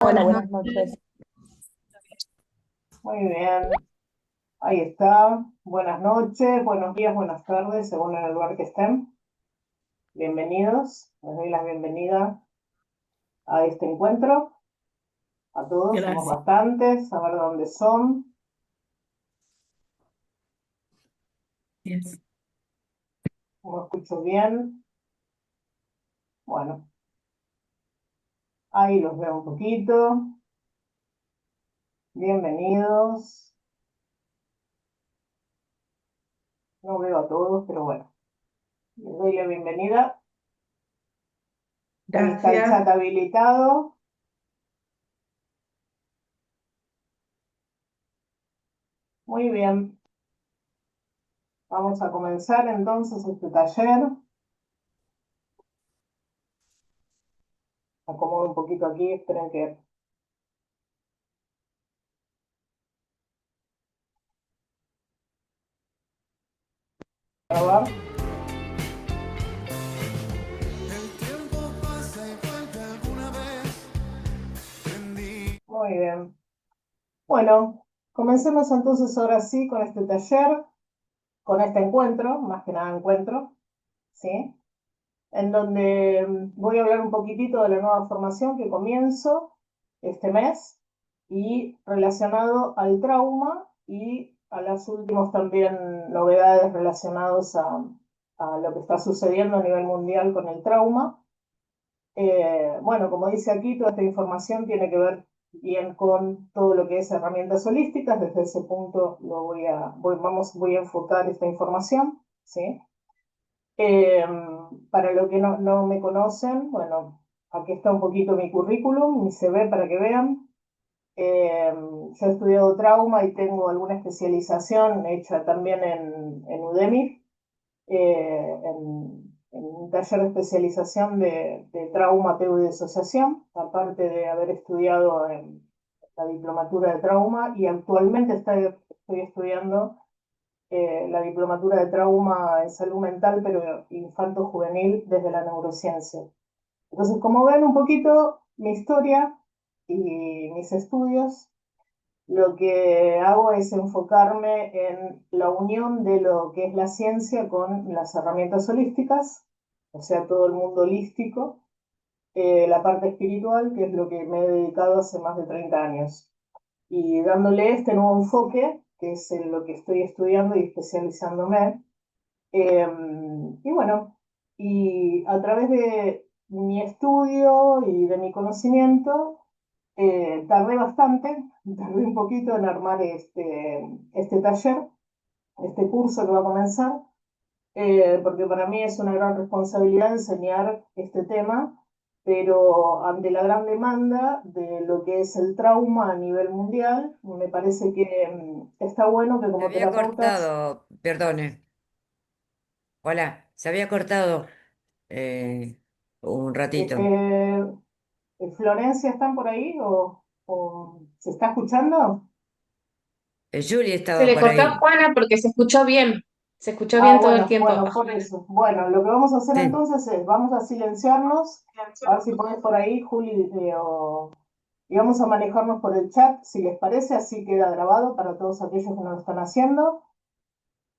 Hola, Buenas buenas noches. noches. Muy bien, ahí está. Buenas noches, buenos días, buenas tardes, según el lugar que estén. Bienvenidos, les doy la bienvenida a este encuentro. A todos, somos Gracias. bastantes, a ver dónde son. ¿No escucho bien? Bueno, ahí los veo un poquito. Bienvenidos. No veo a todos, pero bueno, les doy la bienvenida. Ahí está el Gracias. chat habilitado. Muy bien, vamos a comenzar entonces este taller. Acomodo un poquito aquí, esperen que... Grabar. Muy bien. Bueno, comencemos entonces ahora sí con este taller, con este encuentro, más que nada encuentro, ¿sí? En donde voy a hablar un poquitito de la nueva formación que comienzo este mes y relacionado al trauma y a las últimas también novedades relacionadas a lo que está sucediendo a nivel mundial con el trauma. Bueno, como dice aquí, toda esta información tiene que ver bien con todo lo que es herramientas holísticas. Desde ese punto voy a enfocar esta información, ¿sí? Eh, para los que no me conocen, bueno, aquí está un poquito mi currículum, mi CV para que vean. Eh, yo he estudiado trauma y tengo alguna especialización hecha también en Udemy, en un taller de especialización de trauma, apego y disociación, aparte de haber estudiado en la diplomatura de trauma y actualmente estoy estudiando la diplomatura de trauma en salud mental, pero infanto-juvenil desde la neurociencia. Entonces, como ven un poquito mi historia y mis estudios, lo que hago es enfocarme en la unión de lo que es la ciencia con las herramientas holísticas, o sea, todo el mundo holístico, la parte espiritual, que es lo que me he dedicado hace más de 30 años. Y dándole este nuevo enfoque, que es en lo que estoy estudiando y especializándome. Y bueno, y a través de mi estudio y de mi conocimiento, tardé bastante, tardé un poquito en armar este taller, este curso que va a comenzar, porque para mí es una gran responsabilidad enseñar este tema, pero ante la gran demanda de lo que es el trauma a nivel mundial, me parece que está bueno que Se como había terapeutas, cortado, perdone. Hola, se había cortado eh, un eh, ratito. eh, Florencia, ¿están por ahí o se está escuchando? Julie Se estaba le por cortó a ahí. Juana porque se escuchó bien. Se escuchó Ah, bien todo el bueno, tiempo bueno, a por Juana. eso. Bueno, lo que vamos a hacer Sí. entonces es, vamos a silenciarnos, a ver si pones por ahí, Juli, y vamos a manejarnos por el chat, si les parece, así queda grabado para todos aquellos que no lo están haciendo.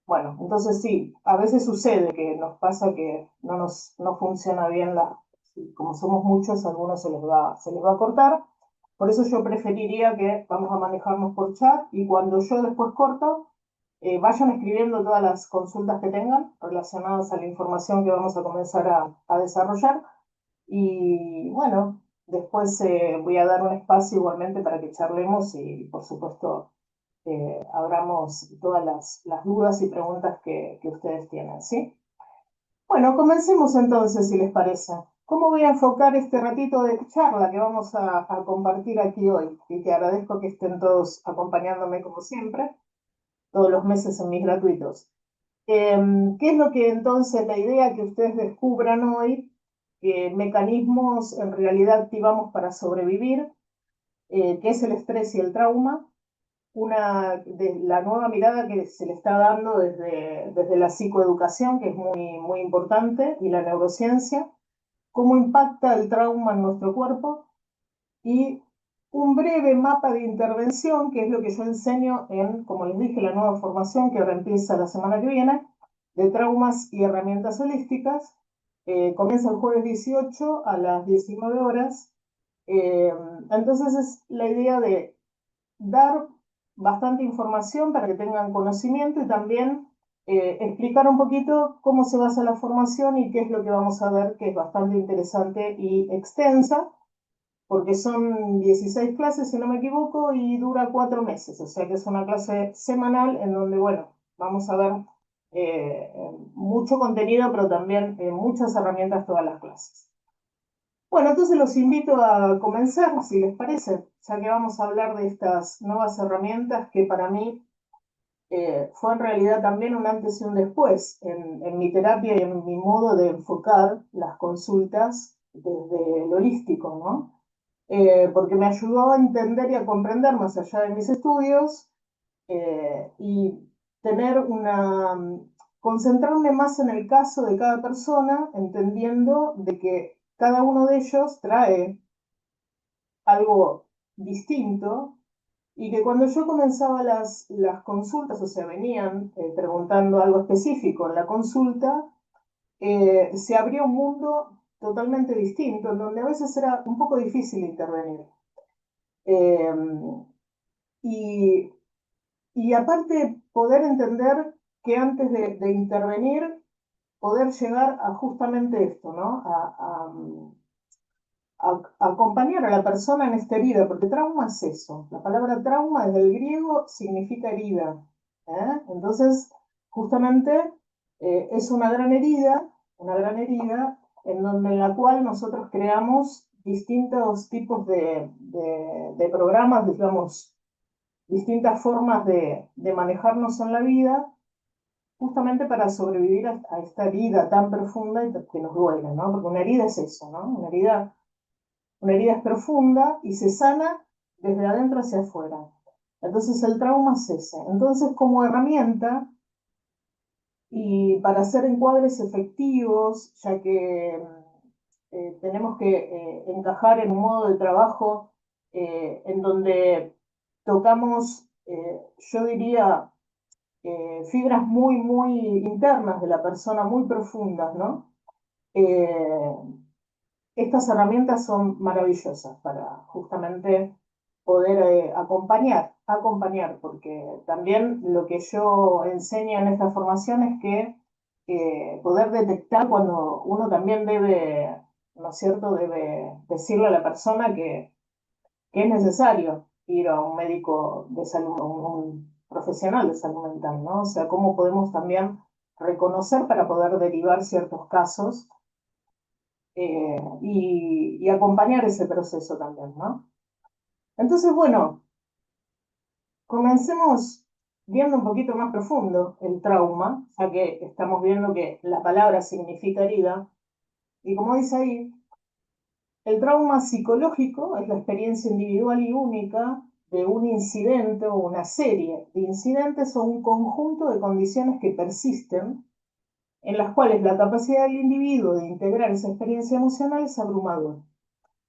Bueno, entonces sí, a veces sucede que nos pasa que no funciona bien como somos muchos, a algunos se les va a cortar. Por eso yo preferiría que vamos a manejarnos por chat y cuando yo después corto, vayan escribiendo todas las consultas que tengan relacionadas a la información que vamos a comenzar a desarrollar. Y bueno, después voy a dar un espacio igualmente para que charlemos y por supuesto abramos todas las dudas y preguntas que ustedes tienen, ¿sí? Bueno, comencemos entonces, si les parece. ¿Cómo voy a enfocar este ratito de charla que vamos a compartir aquí hoy? Y te agradezco que estén todos acompañándome como siempre, todos los meses en mis gratuitos. ¿Qué es lo que entonces la idea que ustedes descubran hoy? ¿Qué mecanismos en realidad activamos para sobrevivir? ¿Qué es el estrés y el trauma? De la nueva mirada que se le está dando desde la psicoeducación, que es muy importante, y la neurociencia, cómo impacta el trauma en nuestro cuerpo y un breve mapa de intervención, que es lo que yo enseño en, como les dije, la nueva formación que ahora empieza la semana que viene, de traumas y herramientas holísticas. Comienza el jueves 18 a las 19 horas. Eh, entonces es la idea de dar bastante información para que tengan conocimiento y también explicar un poquito cómo se basa la formación y qué es lo que vamos a ver, que es bastante interesante y extensa, porque son 16 clases, si no me equivoco, y dura 4 meses, o sea que es una clase semanal en donde, bueno, vamos a ver mucho contenido, pero también muchas herramientas todas las clases. Bueno, entonces los invito a comenzar, si les parece, ya que vamos a hablar de estas nuevas herramientas que para mí fue en realidad también un antes y un después en mi terapia y en mi modo de enfocar las consultas desde lo holístico, ¿no? Porque me ayudó a entender y a comprender más allá de mis estudios y tener concentrarme más en el caso de cada persona, entendiendo de que cada uno de ellos trae algo distinto y que cuando yo comenzaba las consultas, o sea, venían preguntando algo específico en la consulta, se abría un mundo totalmente distinto, en donde a veces era un poco difícil intervenir. Eh, y, y aparte poder entender que antes de intervenir, poder llegar a justamente esto, ¿no? A acompañar a la persona en esta herida, porque trauma es eso. La palabra trauma desde el griego significa herida. Entonces, justamente es una gran herida en la cual nosotros creamos distintos tipos de programas, digamos, distintas formas de manejarnos en la vida, justamente para sobrevivir a esta herida tan profunda y que nos duele, ¿no? Porque una herida es eso, ¿no? Una herida es profunda y se sana desde adentro hacia afuera. Entonces el trauma es ese. Entonces como herramienta y para hacer encuadres efectivos, ya que tenemos que encajar en un modo de trabajo en donde tocamos, yo diría, fibras muy, muy internas de la persona, muy profundas, ¿no? Eh, Estas herramientas son maravillosas para justamente poder acompañar, porque también lo que yo enseño en esta formación es que poder detectar cuando uno también debe, ¿no es cierto?, debe decirle a la persona que es necesario ir a un médico de salud, a un profesional de salud mental, ¿no? O sea, cómo podemos también reconocer para poder derivar ciertos casos y acompañar ese proceso también, ¿no? Entonces, bueno, comencemos viendo un poquito más profundo el trauma, ya que estamos viendo que la palabra significa herida, y como dice ahí, el trauma psicológico es la experiencia individual y única de un incidente o una serie de incidentes o un conjunto de condiciones que persisten, en las cuales la capacidad del individuo de integrar esa experiencia emocional es abrumadora.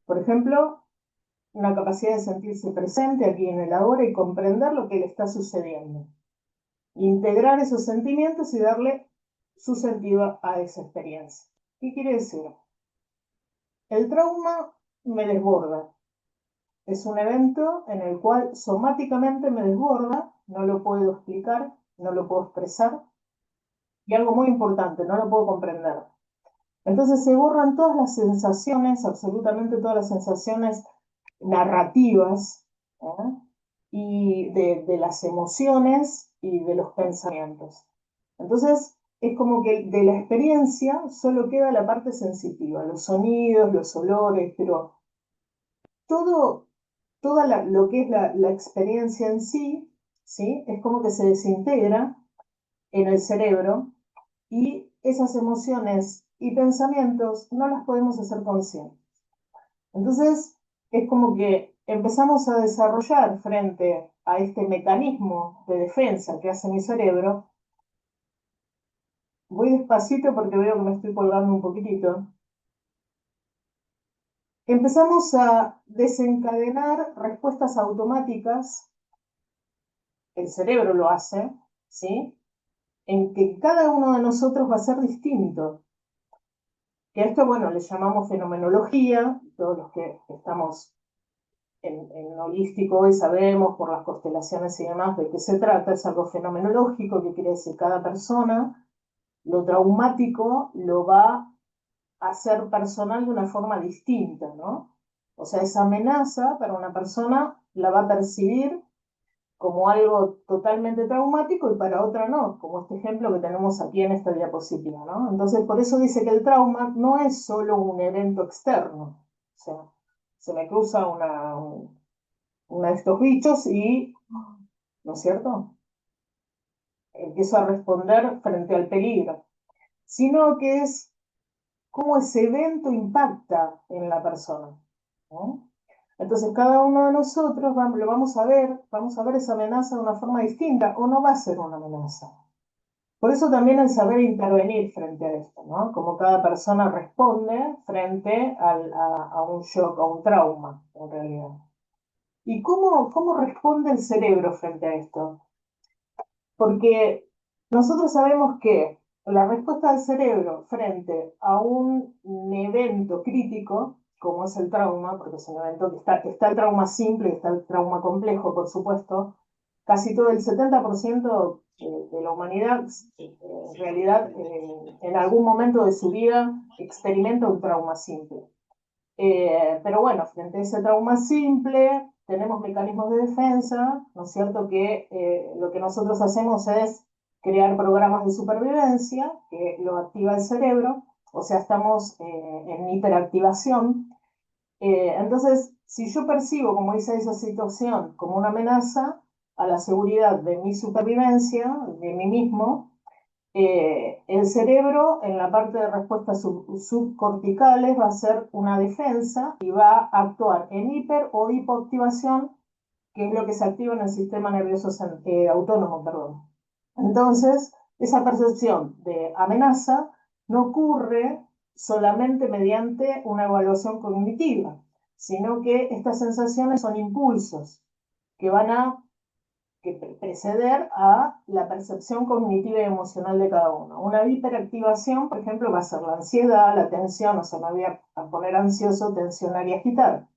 Por ejemplo, una capacidad de sentirse presente aquí en el ahora y comprender lo que le está sucediendo. Integrar esos sentimientos y darle su sentido a esa experiencia. ¿Qué quiere decir? El trauma me desborda. Es un evento en el cual somáticamente me desborda, no lo puedo explicar, no lo puedo expresar, y algo muy importante, no lo puedo comprender. Entonces se borran todas las sensaciones, absolutamente todas las sensaciones narrativas, ¿eh? Y de las emociones y de los pensamientos. Entonces, es como que de la experiencia solo queda la parte sensitiva, los sonidos, los olores, pero todo, lo que es la experiencia en sí, ¿sí? Es como que se desintegra en el cerebro y esas emociones y pensamientos no las podemos hacer conscientes. Entonces, es como que empezamos a desarrollar frente a este mecanismo de defensa que hace mi cerebro. Voy despacito porque veo que me estoy colgando un poquitito. empezamos a desencadenar respuestas automáticas, el cerebro lo hace, ¿sí? En que cada uno de nosotros va a ser distinto. Que a esto, bueno, le llamamos fenomenología, todos los que estamos en holístico hoy sabemos por las constelaciones y demás de qué se trata, es algo fenomenológico, que quiere decir cada persona, lo traumático lo va a hacer personal de una forma distinta, ¿no? O sea, esa amenaza para una persona la va a percibir como algo totalmente traumático y para otra no, como este ejemplo que tenemos aquí en esta diapositiva, ¿no? Entonces, por eso dice que el trauma no es solo un evento externo, o sea, se me cruza una de estos bichos y, ¿no es cierto? Empiezo a responder frente al peligro, sino que es cómo ese evento impacta en la persona, ¿no? Entonces, cada uno de nosotros lo vamos a ver esa amenaza de una forma distinta o no va a ser una amenaza. Por eso también el saber intervenir frente a esto, ¿no? Como cada persona responde frente a un shock, a un trauma, en realidad. ¿Y cómo responde el cerebro frente a esto? Porque nosotros sabemos que la respuesta del cerebro frente a un evento crítico, como es el trauma, porque es un evento que está el trauma simple y está el trauma complejo, por supuesto, casi todo el 70% de la humanidad, en realidad, en algún momento de su vida experimenta un trauma simple. Pero bueno, frente a ese trauma simple, tenemos mecanismos de defensa, ¿no es cierto? Que lo que nosotros hacemos es crear programas de supervivencia, que lo activa el cerebro, o sea, estamos en hiperactivación. Entonces, si yo percibo, como dice esa situación, como una amenaza a la seguridad de mi supervivencia, de mí mismo, el cerebro en la parte de respuestas subcorticales va a hacer una defensa y va a actuar en hiper o hipoactivación, que es lo que se activa en el sistema nervioso autónomo, perdón. Entonces, esa percepción de amenaza no ocurre solamente mediante una evaluación cognitiva, sino que estas sensaciones son impulsos que van a preceder a la percepción cognitiva y emocional de cada uno. Una hiperactivación, por ejemplo, va a ser la ansiedad, la tensión, o sea, me voy a poner ansioso, tensionar y agitar.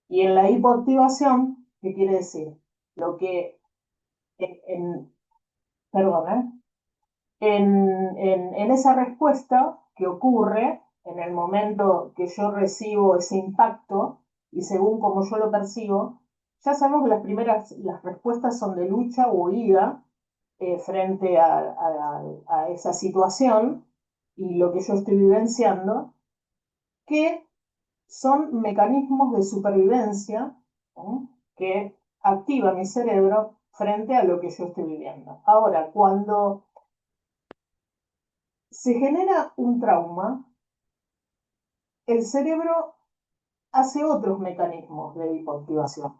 Y en la hipoactivación, ¿qué quiere decir? Lo que, en, perdón, en esa respuesta que ocurre en el momento que yo recibo ese impacto y según como yo lo percibo, ya sabemos que las respuestas son de lucha o huida frente a esa situación y lo que yo estoy vivenciando, que son mecanismos de supervivencia, ¿no? Que activa mi cerebro frente a lo que yo estoy viviendo. Ahora, cuando se genera un trauma, el cerebro hace otros mecanismos de hipoactivación,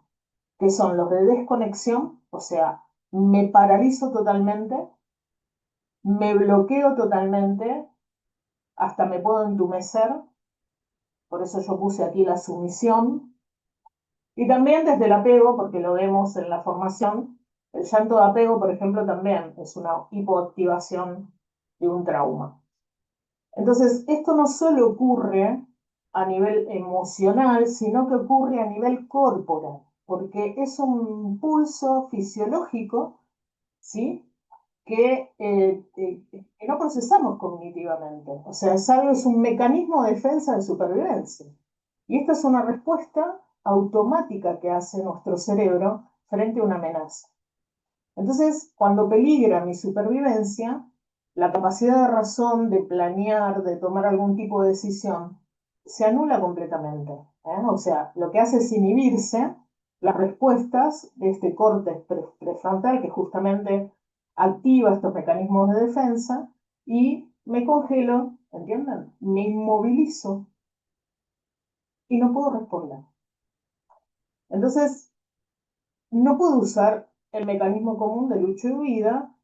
que son los de desconexión, o sea, me paralizo totalmente, me bloqueo totalmente, hasta me puedo entumecer, por eso yo puse aquí la sumisión, y también desde el apego, porque lo vemos en la formación, el llanto de apego, por ejemplo, también es una hipoactivación de un trauma. Entonces, esto no solo ocurre a nivel emocional, sino que ocurre a nivel corporal, porque es un pulso fisiológico, ¿sí? Que no procesamos cognitivamente. O sea, es un mecanismo de defensa de supervivencia. Y esta es una respuesta automática que hace nuestro cerebro frente a una amenaza. Entonces, cuando peligra mi supervivencia, la capacidad de razón, de planear, de tomar algún tipo de decisión, se anula completamente. O sea, lo que hace es inhibirse las respuestas de este córtex prefrontal que justamente activa estos mecanismos de defensa y me congelo, ¿entienden? Me inmovilizo y no puedo responder. Entonces, no puedo usar el mecanismo común de lucha y huida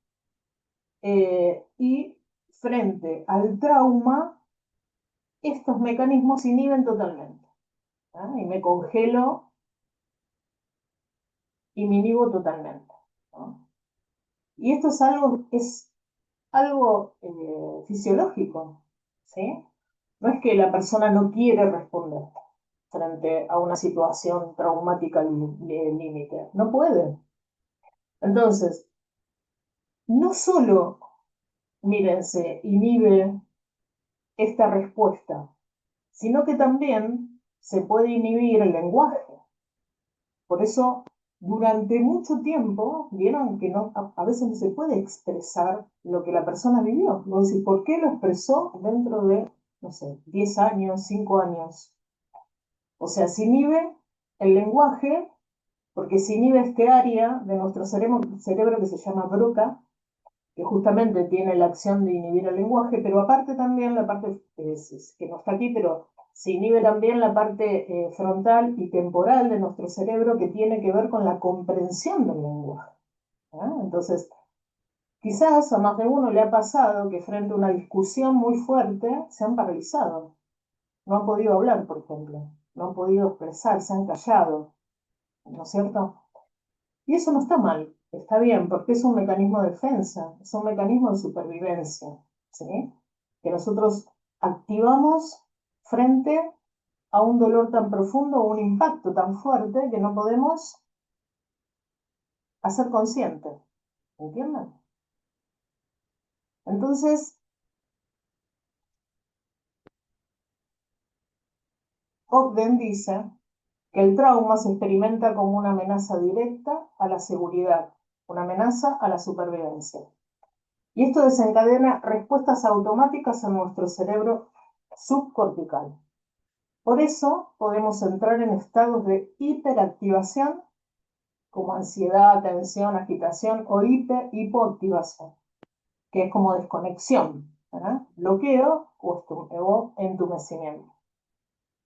y frente al trauma, estos mecanismos se inhiben totalmente. Y me congelo y me inhibo totalmente, ¿no? Y esto es algo fisiológico, ¿sí? No es que la persona no quiere responder frente a una situación traumática límite, no puede. Entonces, no solo, miren, se inhibe esta respuesta, sino que también se puede inhibir el lenguaje. Por eso, durante mucho tiempo, vieron que a veces no se puede expresar lo que la persona vivió. Vos decís, ¿por qué lo expresó dentro de, no sé, 10 años, 5 años? O sea, se inhibe el lenguaje porque se inhibe este área de nuestro cerebro que se llama broca, que justamente tiene la acción de inhibir el lenguaje, pero aparte también la parte, que no está aquí, pero se inhibe también la parte frontal y temporal de nuestro cerebro que tiene que ver con la comprensión del lenguaje. Entonces, quizás a más de uno le ha pasado que frente a una discusión muy fuerte se han paralizado, no han podido hablar, por ejemplo, no han podido expresar, se han callado, ¿no es cierto? Y eso no está mal, está bien, porque es un mecanismo de defensa, es un mecanismo de supervivencia, ¿sí? Que nosotros activamos frente a un dolor tan profundo o un impacto tan fuerte que no podemos hacer consciente, ¿entienden? Entonces, Ogden dice que el trauma se experimenta como una amenaza directa a la seguridad, una amenaza a la supervivencia. Y esto desencadena respuestas automáticas en nuestro cerebro subcortical. Por eso podemos entrar en estados de hiperactivación, como ansiedad, tensión, agitación, o hipoactivación, que es como desconexión, ¿verdad? Bloqueo o entumecimiento.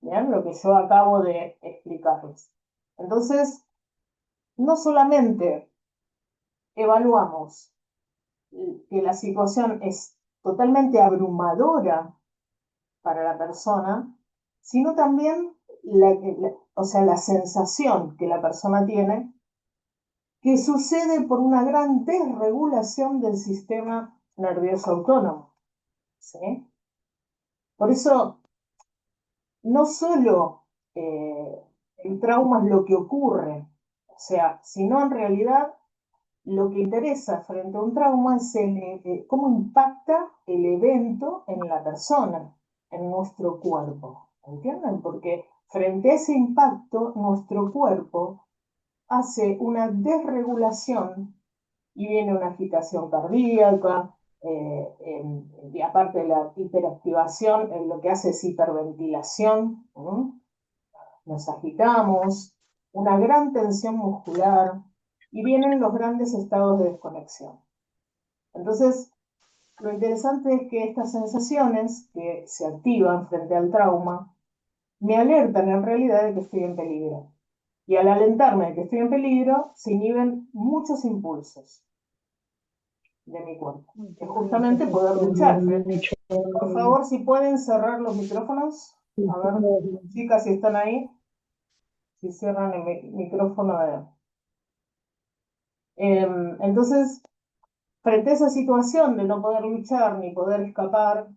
¿Bien? Lo que yo acabo de explicarles. Entonces, no solamente evaluamos que la situación es totalmente abrumadora para la persona, sino también o sea, la sensación que la persona tiene que sucede por una gran desregulación del sistema nervioso autónomo, ¿sí? Por eso, no solo el trauma es lo que ocurre, o sea, sino en realidad lo que interesa frente a un trauma es cómo impacta el evento en la persona, en nuestro cuerpo. ¿Entienden? Porque frente a ese impacto, nuestro cuerpo hace una desregulación y viene una agitación cardíaca, y aparte de la hiperactivación, lo que hace es hiperventilación, nos agitamos, una gran tensión muscular y vienen los grandes estados de desconexión. Entonces, lo interesante es que estas sensaciones que se activan frente al trauma me alertan en realidad de que estoy en peligro. Y al alentarme de que estoy en peligro, se inhiben muchos impulsos de mi cuerpo, que es justamente poder luchar. Por favor, si pueden cerrar los micrófonos. A ver, chicas, si están ahí, si cierran el micrófono de... Entonces, frente a esa situación de no poder luchar ni poder escapar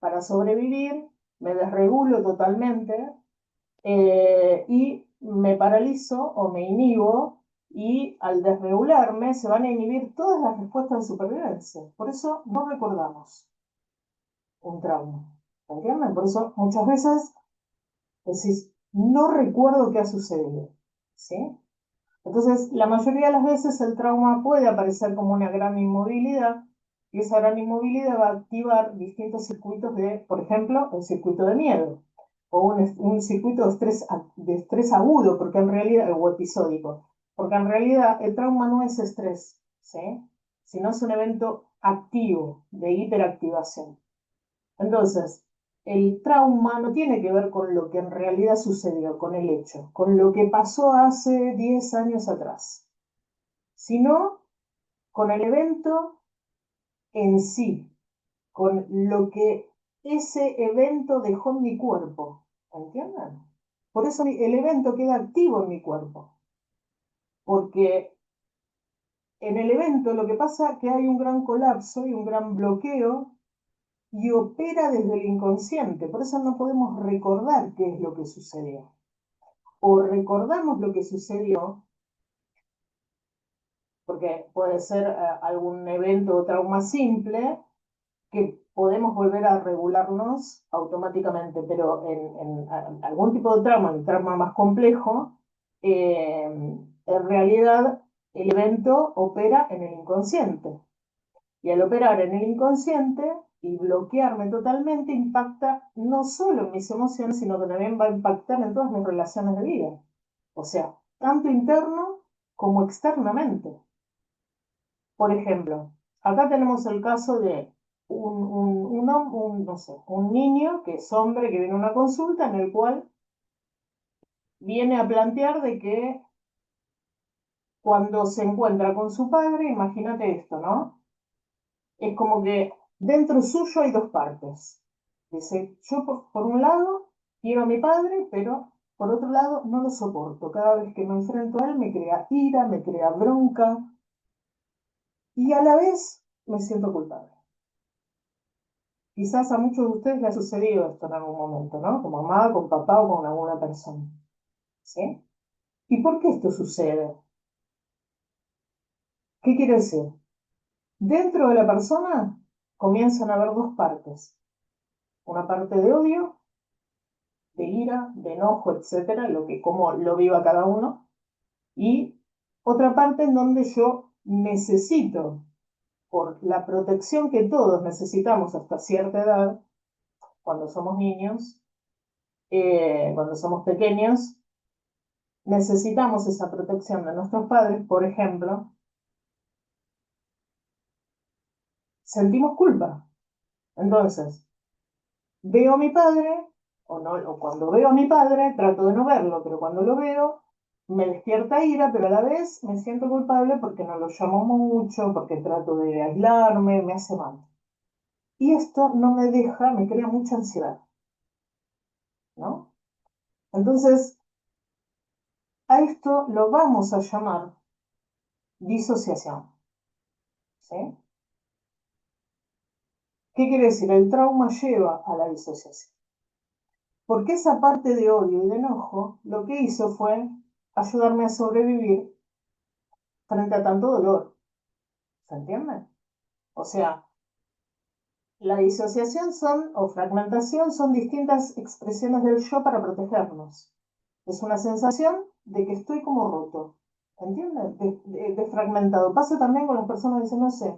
para sobrevivir, me desregulo totalmente, y me paralizo o me inhibo, y al desregularme se van a inhibir todas las respuestas de supervivencia. Por eso no recordamos un trauma. ¿Entienden? Por eso muchas veces decís, no recuerdo qué ha sucedido. ¿Sí? Entonces, la mayoría de las veces el trauma puede aparecer como una gran inmovilidad, y esa gran inmovilidad va a activar distintos circuitos por ejemplo, el circuito de miedo, o un circuito de estrés agudo, porque en realidad, o episódico, porque en realidad el trauma no es estrés, ¿sí? Sino es un evento activo de hiperactivación. Entonces, el trauma no tiene que ver con lo que en realidad sucedió, con el hecho, con lo que pasó hace 10 años atrás, sino con el evento en sí, con lo que ese evento dejó en mi cuerpo. ¿Entienden? Por eso el evento queda activo en mi cuerpo, porque en el evento lo que pasa es que hay un gran colapso y un gran bloqueo y opera desde el inconsciente. Por eso no podemos recordar qué es lo que sucedió. O recordamos lo que sucedió, porque puede ser algún evento o trauma simple, que podemos volver a regularnos automáticamente, pero en algún tipo de trauma, el trauma más complejo, en realidad el evento opera en el inconsciente. Y al operar en el inconsciente y bloquearme totalmente, impacta no solo en mis emociones, sino que también va a impactar en todas mis relaciones de vida. O sea, tanto interno como externamente. Por ejemplo, acá tenemos el caso de no sé, un niño que es hombre que viene a una consulta en el cual viene a plantear de que cuando se encuentra con su padre, imagínate esto, ¿no? Es como que dentro suyo hay dos partes. Dice, yo por un lado quiero a mi padre, pero por otro lado no lo soporto. Cada vez que me enfrento a él me crea ira, me crea bronca y a la vez me siento culpable. Quizás a muchos de ustedes les ha sucedido esto en algún momento, ¿no? Con mamá, con papá o con alguna persona. ¿Sí? ¿Y por qué esto sucede? ¿Qué quiere decir? Dentro de la persona comienzan a haber dos partes. Una parte de odio, de ira, de enojo, etcétera, lo que, como lo viva cada uno. Y otra parte en donde yo necesito, por la protección que todos necesitamos hasta cierta edad, cuando somos niños, cuando somos pequeños, necesitamos esa protección de nuestros padres, por ejemplo, sentimos culpa. Entonces, veo a mi padre, o, no, o cuando veo a mi padre, trato de no verlo, pero cuando lo veo, me despierta ira, pero a la vez me siento culpable porque no lo llamo mucho, porque trato de aislarme, me hace mal. Y esto no me deja, me crea mucha ansiedad, ¿no? Entonces, a esto lo vamos a llamar disociación, ¿sí? ¿Qué quiere decir? El trauma lleva a la disociación. Porque esa parte de odio y de enojo lo que hizo fue ayudarme a sobrevivir frente a tanto dolor. ¿Se entiende? O sea, la disociación o fragmentación son distintas expresiones del yo para protegernos. Es una sensación de que estoy como roto. ¿Entiendes? De fragmentado. Pasa también con las personas que dicen, no sé,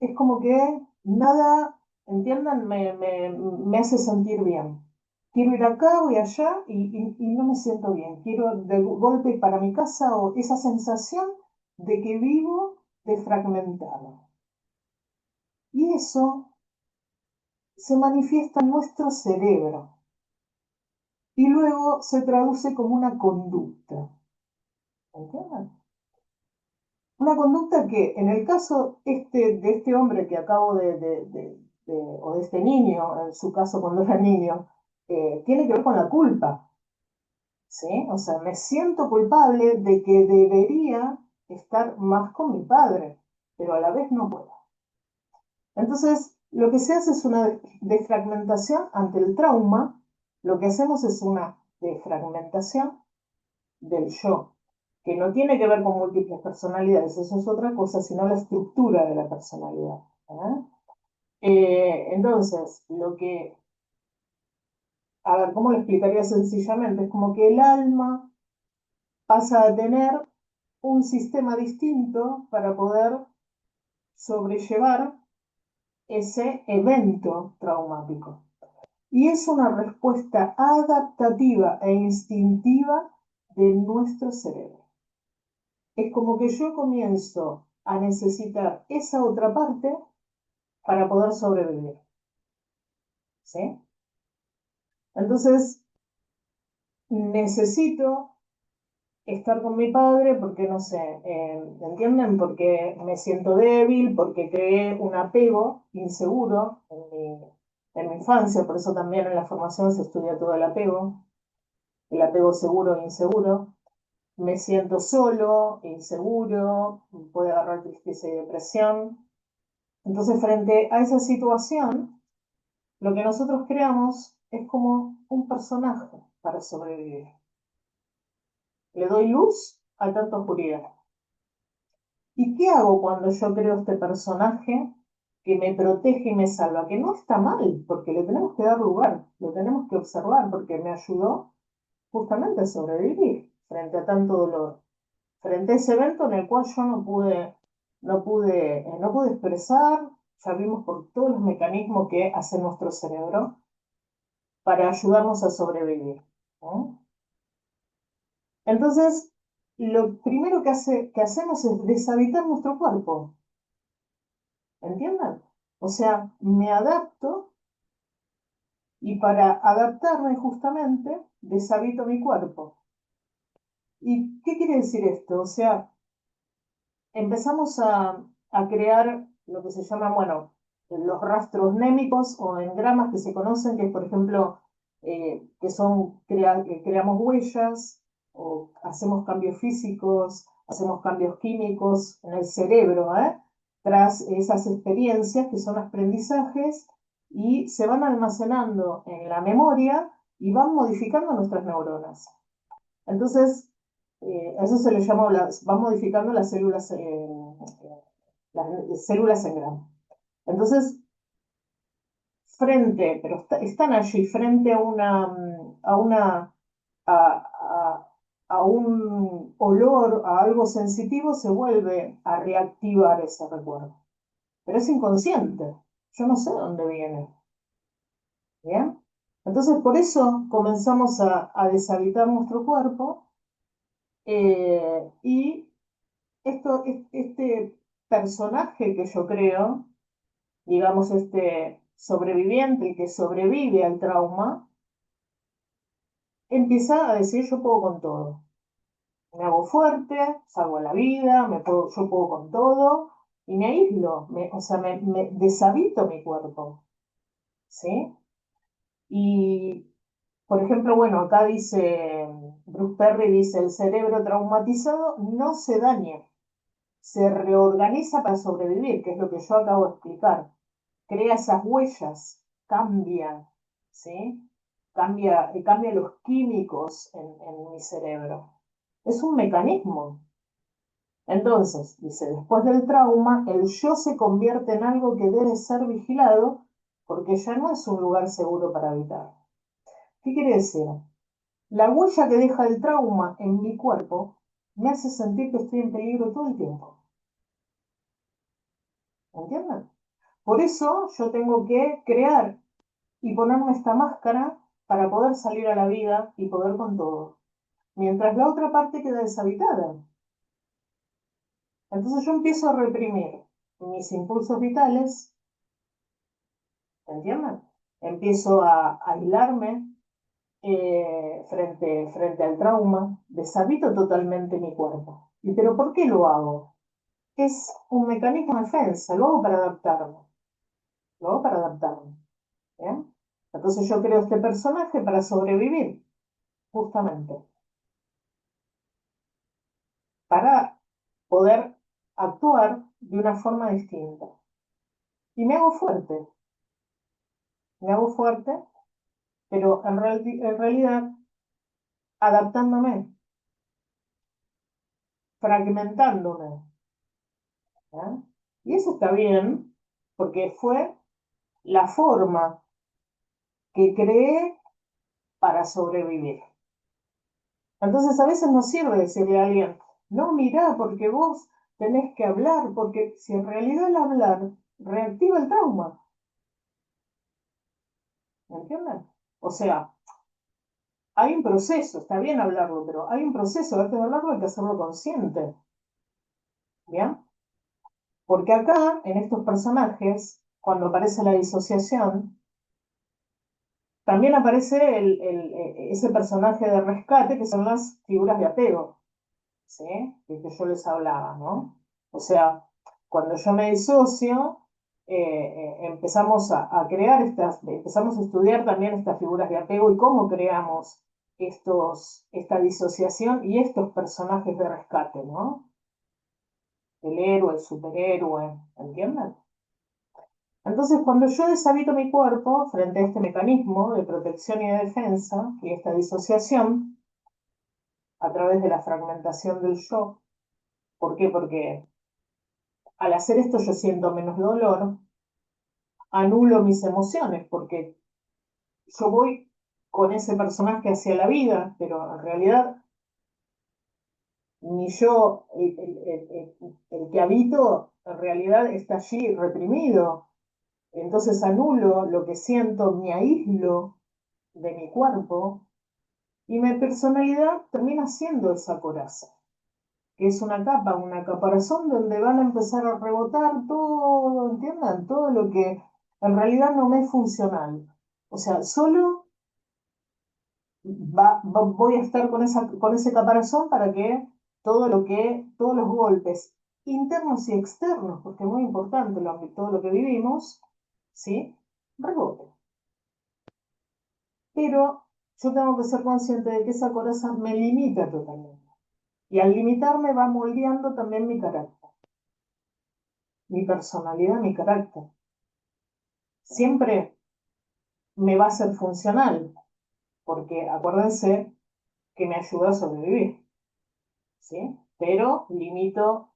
es como que nada, entiendan, me hace sentir bien. Quiero ir acá, voy allá y no me siento bien. Quiero de golpe para mi casa o esa sensación de que vivo defragmentado. Y eso se manifiesta en nuestro cerebro y luego se traduce como una conducta. ¿Entienden? Una conducta que en el caso de este hombre que acabo o de este niño, en su caso cuando era niño, tiene que ver con la culpa. ¿Sí? O sea, me siento culpable de que debería estar más con mi padre, pero a la vez no puedo. Entonces, lo que se hace es una defragmentación ante el trauma. Lo que hacemos es una defragmentación del yo, que no tiene que ver con múltiples personalidades, eso es otra cosa, sino la estructura de la personalidad. ¿Eh? Entonces, a ver, ¿cómo lo explicaría sencillamente? Es como que el alma pasa a tener un sistema distinto para poder sobrellevar ese evento traumático. Y es una respuesta adaptativa e instintiva de nuestro cerebro. Es como que yo comienzo a necesitar esa otra parte para poder sobrevivir. ¿Sí? Entonces, necesito estar con mi padre porque, no sé, ¿entienden? Porque me siento débil, porque creé un apego inseguro en mi infancia, por eso también en la formación se estudia todo el apego. el apego seguro e inseguro. Me siento solo, inseguro, puede agarrar tristeza y depresión. Entonces, frente a esa situación, lo que nosotros creamos es como un personaje para sobrevivir. Le doy luz a tanta oscuridad. ¿Y qué hago cuando yo creo este personaje que me protege y me salva? Que no está mal, porque le tenemos que dar lugar, lo tenemos que observar, porque me ayudó justamente a sobrevivir frente a tanto dolor, frente a ese evento en el cual yo no pude expresar. Ya vimos por todos los mecanismos que hace nuestro cerebro para ayudarnos a sobrevivir, ¿no? Entonces, lo primero que hacemos es deshabitar nuestro cuerpo, ¿entienden? O sea, me adapto y para adaptarme justamente deshabito mi cuerpo. ¿Y qué quiere decir esto? O sea, empezamos a crear lo que se llama, bueno, los rastros némicos o engramas que se conocen, que es, por ejemplo, que son, creamos huellas o hacemos cambios físicos, hacemos cambios químicos en el cerebro, tras esas experiencias que son aprendizajes y se van almacenando en la memoria y van modificando nuestras neuronas. Entonces, a eso se le llama, va modificando las células en grano. Entonces, pero están allí frente a, a un olor, a algo sensitivo, se vuelve a reactivar ese recuerdo. Pero es inconsciente. Yo no sé dónde viene. ¿Bien? Entonces, por eso comenzamos a deshabitar nuestro cuerpo y este personaje que yo creo, digamos, este sobreviviente, el que sobrevive al trauma, empieza a decir yo puedo con todo. Me hago fuerte, salgo a la vida, yo puedo con todo, y me aíslo, o sea, me deshabito mi cuerpo, ¿sí? Y, por ejemplo, bueno, acá dice, Bruce Perry dice, el cerebro traumatizado no se daña, se reorganiza para sobrevivir, que es lo que yo acabo de explicar. Crea esas huellas, cambia, ¿sí? Cambia los químicos en mi cerebro. Es un mecanismo. Entonces, dice, después del trauma, el yo se convierte en algo que debe ser vigilado porque ya no es un lugar seguro para habitar. ¿Qué quiere decir? La huella que deja el trauma en mi cuerpo me hace sentir que estoy en peligro todo el tiempo. ¿Entienden? Por eso yo tengo que crear y ponerme esta máscara para poder salir a la vida y poder con todo. Mientras la otra parte queda deshabitada. Entonces yo empiezo a reprimir mis impulsos vitales, ¿entienden? Empiezo a aislarme frente al trauma, deshabito totalmente mi cuerpo. ¿Y pero por qué lo hago? Es un mecanismo de defensa, lo hago para adaptarme, lo hago para adaptarme. ¿Bien? Entonces yo creo este personaje para sobrevivir, justamente, para poder actuar de una forma distinta. Y me hago fuerte, pero en realidad adaptándome, fragmentándome. ¿Ya? Y eso está bien, porque fue la forma que creé para sobrevivir. Entonces a veces no sirve decirle a alguien, no, mirá, porque vos tenés que hablar, porque si en realidad el hablar reactiva el trauma, ¿me entienden? O sea, hay un proceso, está bien hablarlo, pero hay un proceso, antes de hablarlo hay que hacerlo consciente, ¿bien? Porque acá, en estos personajes, cuando aparece la disociación, también aparece ese personaje de rescate que son las figuras de apego, ¿sí? Que yo les hablaba, ¿no? O sea, cuando yo me disocio, empezamos a crear empezamos a estudiar también estas figuras de apego y cómo creamos esta disociación y estos personajes de rescate, ¿no? El héroe, el superhéroe, ¿entienden? Entonces, cuando yo deshabito mi cuerpo frente a este mecanismo de protección y de defensa y esta disociación a través de la fragmentación del yo, ¿por qué? Porque al hacer esto yo siento menos dolor, anulo mis emociones, porque yo voy con ese personaje hacia la vida, pero en realidad mi yo, el que habito, en realidad está allí reprimido. Entonces anulo lo que siento, me aíslo de mi cuerpo y mi personalidad termina siendo esa coraza, que es una capa, una caparazón donde van a empezar a rebotar todo, ¿entiendan? Todo lo que en realidad no me es funcional. O sea, solo voy a estar con ese caparazón para que todos los golpes internos y externos, porque es muy importante todo lo que vivimos, ¿sí? Rebote. Pero yo tengo que ser consciente de que esa coraza me limita totalmente. Y al limitarme va moldeando también mi carácter, mi personalidad, mi carácter. Siempre me va a ser funcional, porque acuérdense que me ayuda a sobrevivir, ¿sí? Pero limito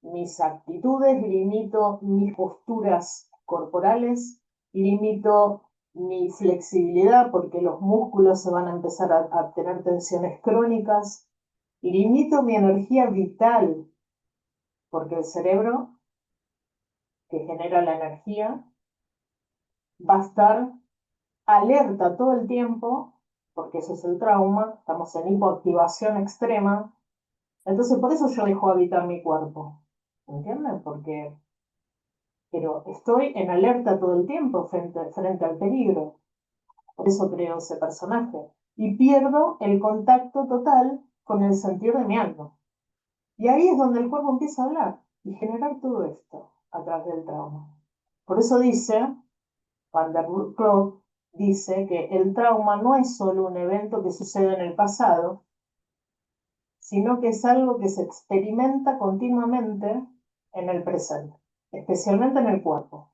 mis actitudes, limito mis posturas corporales, limito mi flexibilidad porque los músculos se van a empezar a tener tensiones crónicas, limito mi energía vital porque el cerebro que genera la energía va a estar alerta todo el tiempo, porque eso es el trauma, estamos en hipoactivación extrema, entonces por eso yo dejo habitar mi cuerpo, ¿entienden? Pero estoy en alerta todo el tiempo frente al peligro. Por eso creo ese personaje. Y pierdo el contacto total con el sentir de mi alma. Y ahí es donde el cuerpo empieza a hablar y generar todo esto a través del trauma. Por eso dice, Van der Kolk dice que el trauma no es solo un evento que sucede en el pasado, sino que es algo que se experimenta continuamente en el presente, especialmente en el cuerpo.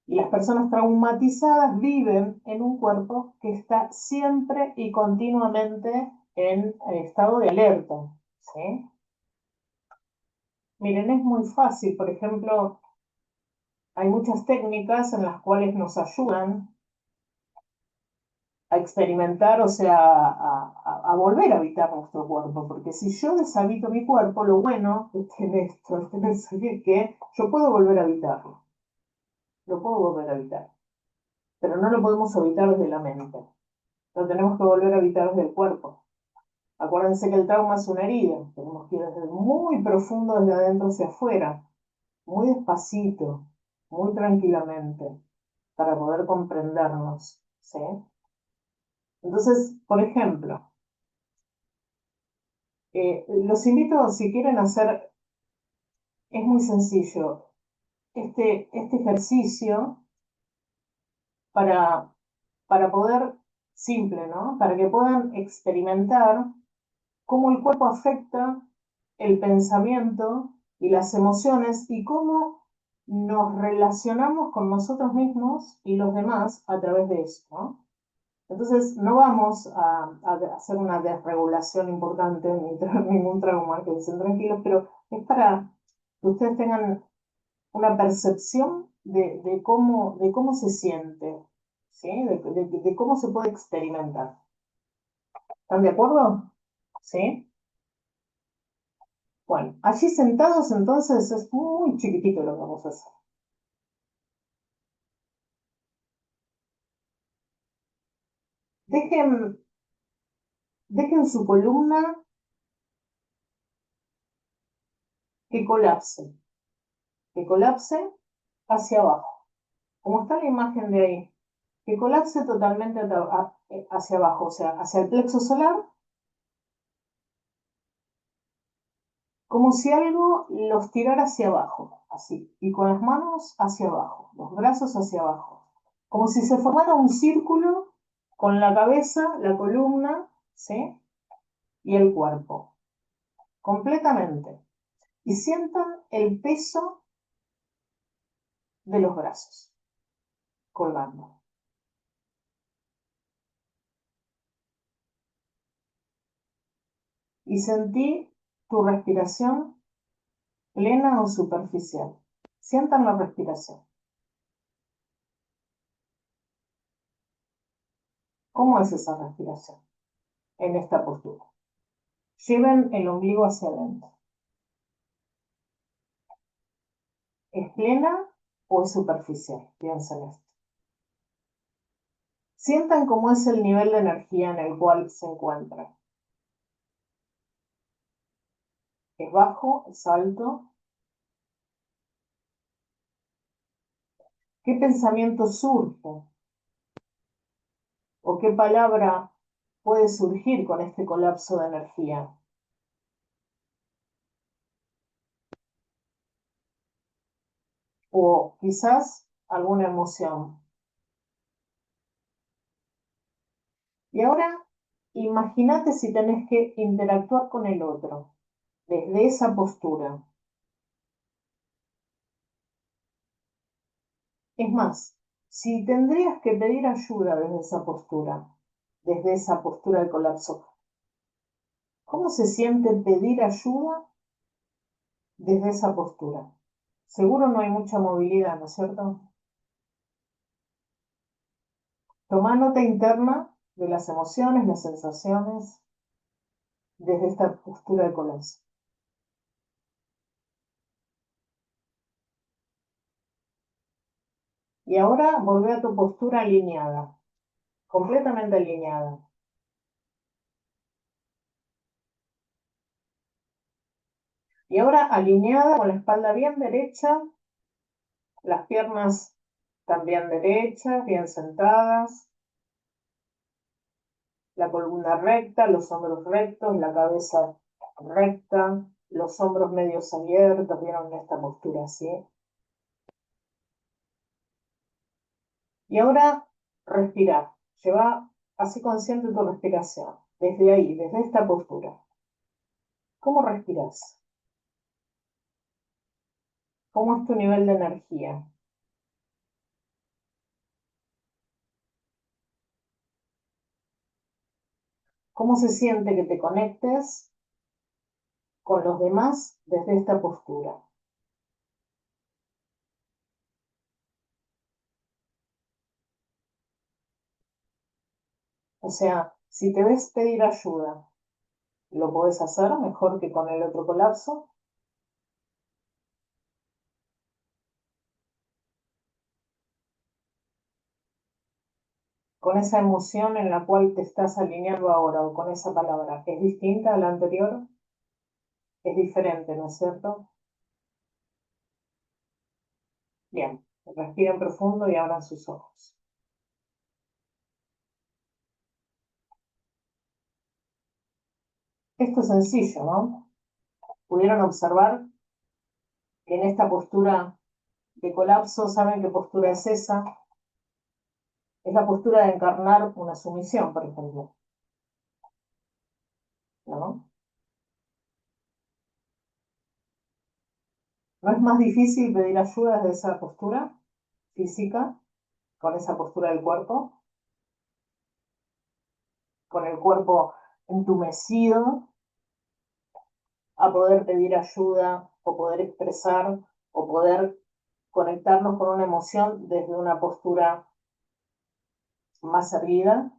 Y las personas traumatizadas viven en un cuerpo que está siempre y continuamente en estado de alerta, ¿sí? Miren, es muy fácil. Por ejemplo, hay muchas técnicas en las cuales nos ayudan a experimentar, o sea, a volver a habitar nuestro cuerpo. Porque si yo deshabito mi cuerpo, lo bueno es que yo puedo volver a habitarlo. Lo puedo volver a habitar. Pero no lo podemos habitar desde la mente. Lo tenemos que volver a habitar desde el cuerpo. Acuérdense que el trauma es una herida. Tenemos que ir desde muy profundo, desde adentro hacia afuera, muy despacito, muy tranquilamente, para poder comprendernos, ¿sí? Entonces, por ejemplo, los invito, si quieren hacer, es muy sencillo, este ejercicio para, para poder, simple, ¿no? Para que puedan experimentar cómo el cuerpo afecta el pensamiento y las emociones y cómo nos relacionamos con nosotros mismos y los demás a través de eso, ¿no? Entonces, no vamos a hacer una desregulación importante ni ningún trauma, que estén tranquilos, pero es para que ustedes tengan una percepción de cómo se siente, ¿sí? De cómo se puede experimentar. ¿Están de acuerdo? ¿Sí? Bueno, allí sentados entonces es muy chiquitito lo que vamos a hacer. Dejen, dejen su columna que que colapse hacia abajo, como está la imagen de ahí, que colapse totalmente hacia abajo, o sea, hacia el plexo solar, como si algo los tirara hacia abajo, así, y con las manos hacia abajo, los brazos hacia abajo, como si se formara un círculo con la cabeza, la columna ¿sí? Y el cuerpo, completamente. Y sientan el peso de los brazos colgando. Y sentí tu respiración plena o superficial. Sientan la respiración. ¿Cómo es esa respiración en esta postura? Lleven el ombligo hacia adentro. ¿Es plena o es superficial? Piensen esto. Sientan cómo es el nivel de energía en el cual se encuentran. ¿Es bajo? ¿Es alto? ¿Qué pensamiento surge? ¿O qué palabra puede surgir con este colapso de energía? O quizás alguna emoción. Y ahora imagínate si tenés que interactuar con el otro desde esa postura. Es más, si tendrías que pedir ayuda desde esa postura de colapso, ¿cómo se siente pedir ayuda desde esa postura? Seguro no hay mucha movilidad, ¿no es cierto? Toma nota interna de las emociones, las sensaciones, desde esta postura de colapso. Y ahora volvé a tu postura alineada, completamente alineada. Y ahora alineada con la espalda bien derecha, las piernas también derechas, bien sentadas, la columna recta, los hombros rectos, la cabeza recta, los hombros medios abiertos, vieron esta postura así. Y ahora respirar, lleva así consciente tu respiración, desde ahí, desde esta postura. ¿Cómo respiras? ¿Cómo es tu nivel de energía? ¿Cómo se siente que te conectes con los demás desde esta postura? O sea, si te ves pedir ayuda, ¿lo podés hacer mejor que con el otro colapso? Con esa emoción en la cual te estás alineando ahora o con esa palabra, ¿es distinta a la anterior? Es diferente, ¿no es cierto? Bien, respiren profundo y abran sus ojos. Esto es sencillo, ¿no? Pudieron observar que en esta postura de colapso, ¿saben qué postura es esa? Es la postura de encarnar una sumisión, por ejemplo. ¿No? ¿No es más difícil pedir ayuda desde esa postura física, con esa postura del cuerpo, con el cuerpo entumecido, a poder pedir ayuda o poder expresar o poder conectarnos con una emoción desde una postura más erguida?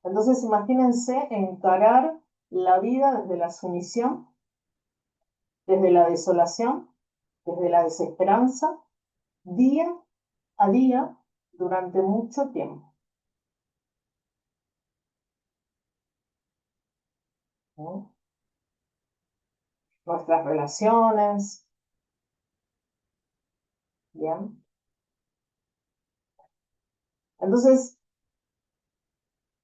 Entonces imagínense encarar la vida desde la sumisión, desde la desolación, desde la desesperanza, día a día, durante mucho tiempo. ¿No? Nuestras relaciones, ¿bien? Entonces,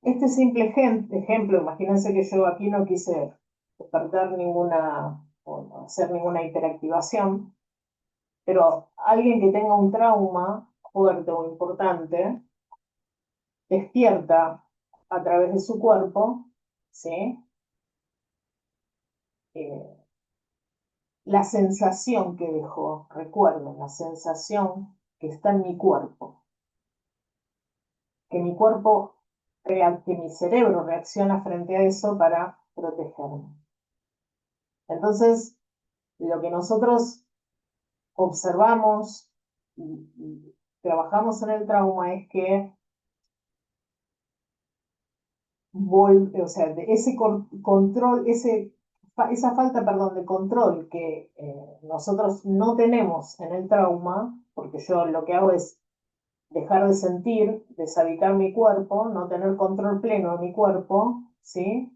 este simple ejemplo, imagínense que yo aquí no quise despertar ninguna, o hacer ninguna hiperactivación, pero alguien que tenga un trauma fuerte o importante, despierta a través de su cuerpo, ¿sí? Eh, la sensación que dejó, recuerden, la sensación que está en mi cuerpo, que mi cuerpo, que mi cerebro reacciona frente a eso para protegerme. Entonces, lo que nosotros observamos y trabajamos en el trauma es que o sea, de ese control, esa falta, perdón, de control que nosotros no tenemos en el trauma, porque yo lo que hago es dejar de sentir, deshabitar mi cuerpo, no tener control pleno de mi cuerpo, ¿sí?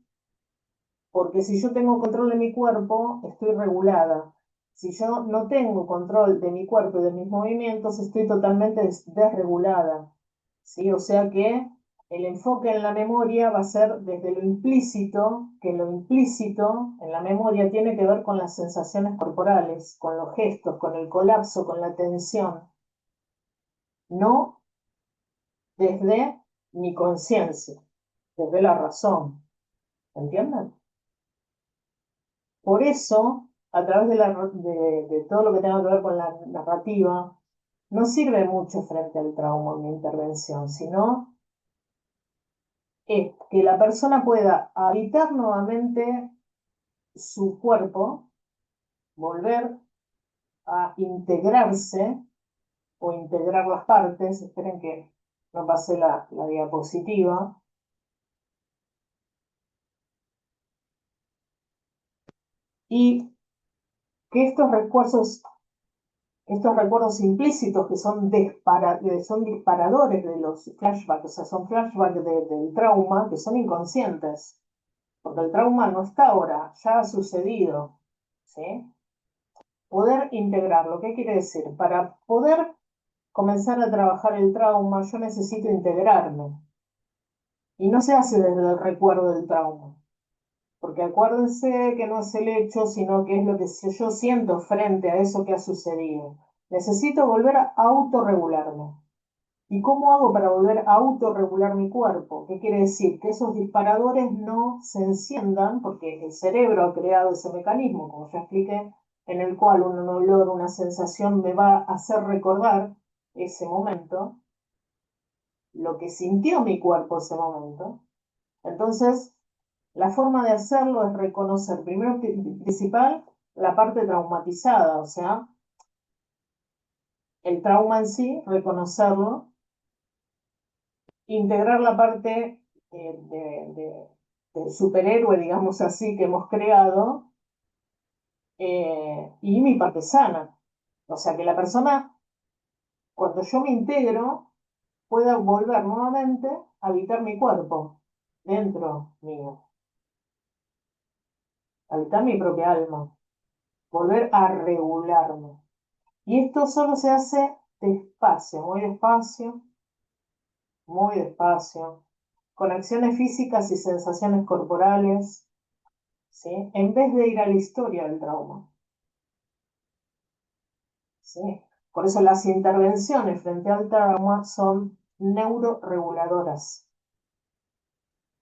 Porque si yo tengo control de mi cuerpo, estoy regulada. Si yo no tengo control de mi cuerpo y de mis movimientos, estoy totalmente desregulada, ¿sí? O sea que el enfoque en la memoria va a ser desde lo implícito, que lo implícito en la memoria tiene que ver con las sensaciones corporales, con los gestos, con el colapso, con la tensión, no desde mi conciencia, desde la razón, ¿entienden? Por eso, a través de todo lo que tenga que ver con la narrativa, no sirve mucho frente al trauma mi intervención, sino es que la persona pueda habitar nuevamente su cuerpo, volver a integrarse o integrar las partes. Esperen que no pasé la diapositiva. Y que estos recuerdos implícitos que son disparadores de los flashbacks, o sea, son flashbacks del trauma que son inconscientes, porque el trauma no está ahora, ya ha sucedido, ¿sí? Poder integrarlo, ¿qué quiere decir? Para poder comenzar a trabajar el trauma, yo necesito integrarme. Y no se hace desde el recuerdo del trauma, porque acuérdense que no es el hecho, sino que es lo que yo siento frente a eso que ha sucedido. Necesito volver a autorregularme. ¿Y cómo hago para volver a autorregular mi cuerpo? ¿Qué quiere decir? Que esos disparadores no se enciendan, porque el cerebro ha creado ese mecanismo, como ya expliqué, en el cual un olor, una sensación me va a hacer recordar ese momento, lo que sintió mi cuerpo ese momento. Entonces, la forma de hacerlo es reconocer, primero principal, la parte traumatizada, o sea, el trauma en sí, reconocerlo, integrar la parte del superhéroe, digamos así, que hemos creado, y mi parte sana. O sea, que la persona, cuando yo me integro, pueda volver nuevamente a habitar mi cuerpo, dentro mío, habitar mi propia alma, volver a regularme. Y esto solo se hace despacio, muy despacio, con acciones físicas y sensaciones corporales, ¿sí? En vez de ir a la historia del trauma, ¿sí? Por eso las intervenciones frente al trauma son neuroreguladoras,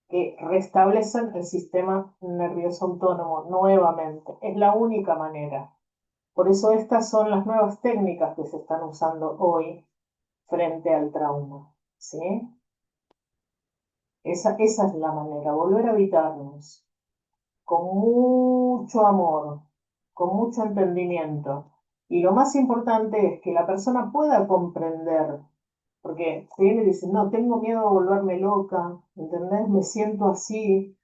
que restablecen el sistema nervioso autónomo nuevamente. Es la única manera. Por eso estas son las nuevas técnicas que se están usando hoy frente al trauma, ¿sí? Esa es la manera, volver a habitarnos con mucho amor, con mucho entendimiento. Y lo más importante es que la persona pueda comprender, porque si viene y dice, no, tengo miedo a volverme loca, ¿entendés? Me siento así,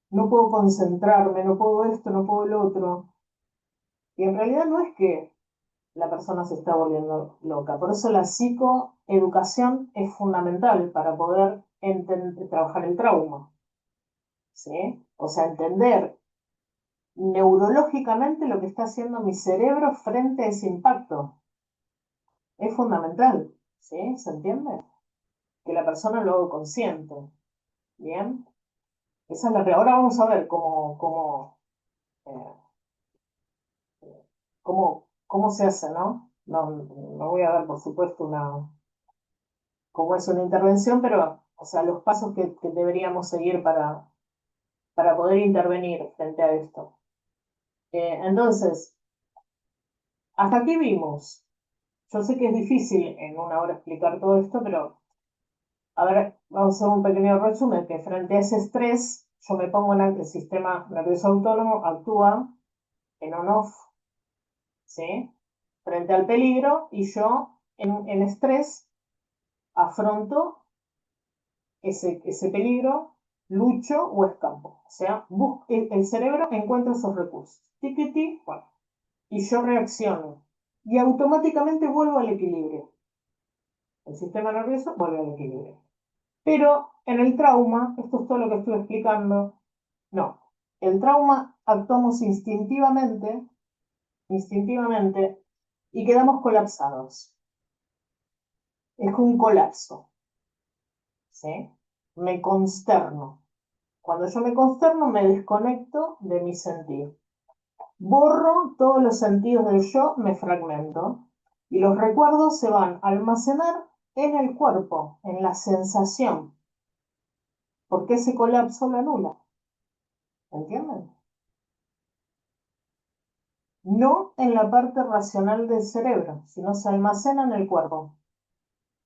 no puedo concentrarme, no puedo esto, no puedo el otro. Y en realidad no es que la persona se está volviendo loca. Por eso la psicoeducación es fundamental para poder trabajar el trauma, ¿sí? O sea, entender neurológicamente lo que está haciendo mi cerebro frente a ese impacto. Es fundamental, ¿sí? ¿Se entiende? Que la persona lo haga consciente. ¿Bien? Esa es ahora vamos a ver eh, cómo se hace, ¿no? No voy a dar, por supuesto, cómo es una intervención, pero O sea, los pasos que deberíamos seguir para poder intervenir frente a esto. Entonces, hasta aquí vimos. Yo sé que es difícil en una hora explicar todo esto, pero a ver, vamos a hacer un pequeño resumen, que frente a ese estrés, yo me pongo en el sistema nervioso autónomo, actúa en on-off, ¿sí? Frente al peligro, y yo en estrés afronto ese peligro, lucho o escapo. O sea, el cerebro encuentra esos recursos. Tiquiti, bueno, y yo reacciono. Y automáticamente vuelvo al equilibrio. El sistema nervioso vuelve al equilibrio. Pero en el trauma, esto es todo lo que estoy explicando, no. El trauma actuamos instintivamente, y quedamos colapsados. Es un colapso, ¿sí? Me consterno. Cuando yo me consterno, me desconecto de mi sentir. Borro todos los sentidos del yo, me fragmento. Y los recuerdos se van a almacenar en el cuerpo, en la sensación. Porque ese colapso lo anula. ¿Entienden? No en la parte racional del cerebro, sino se almacena en el cuerpo.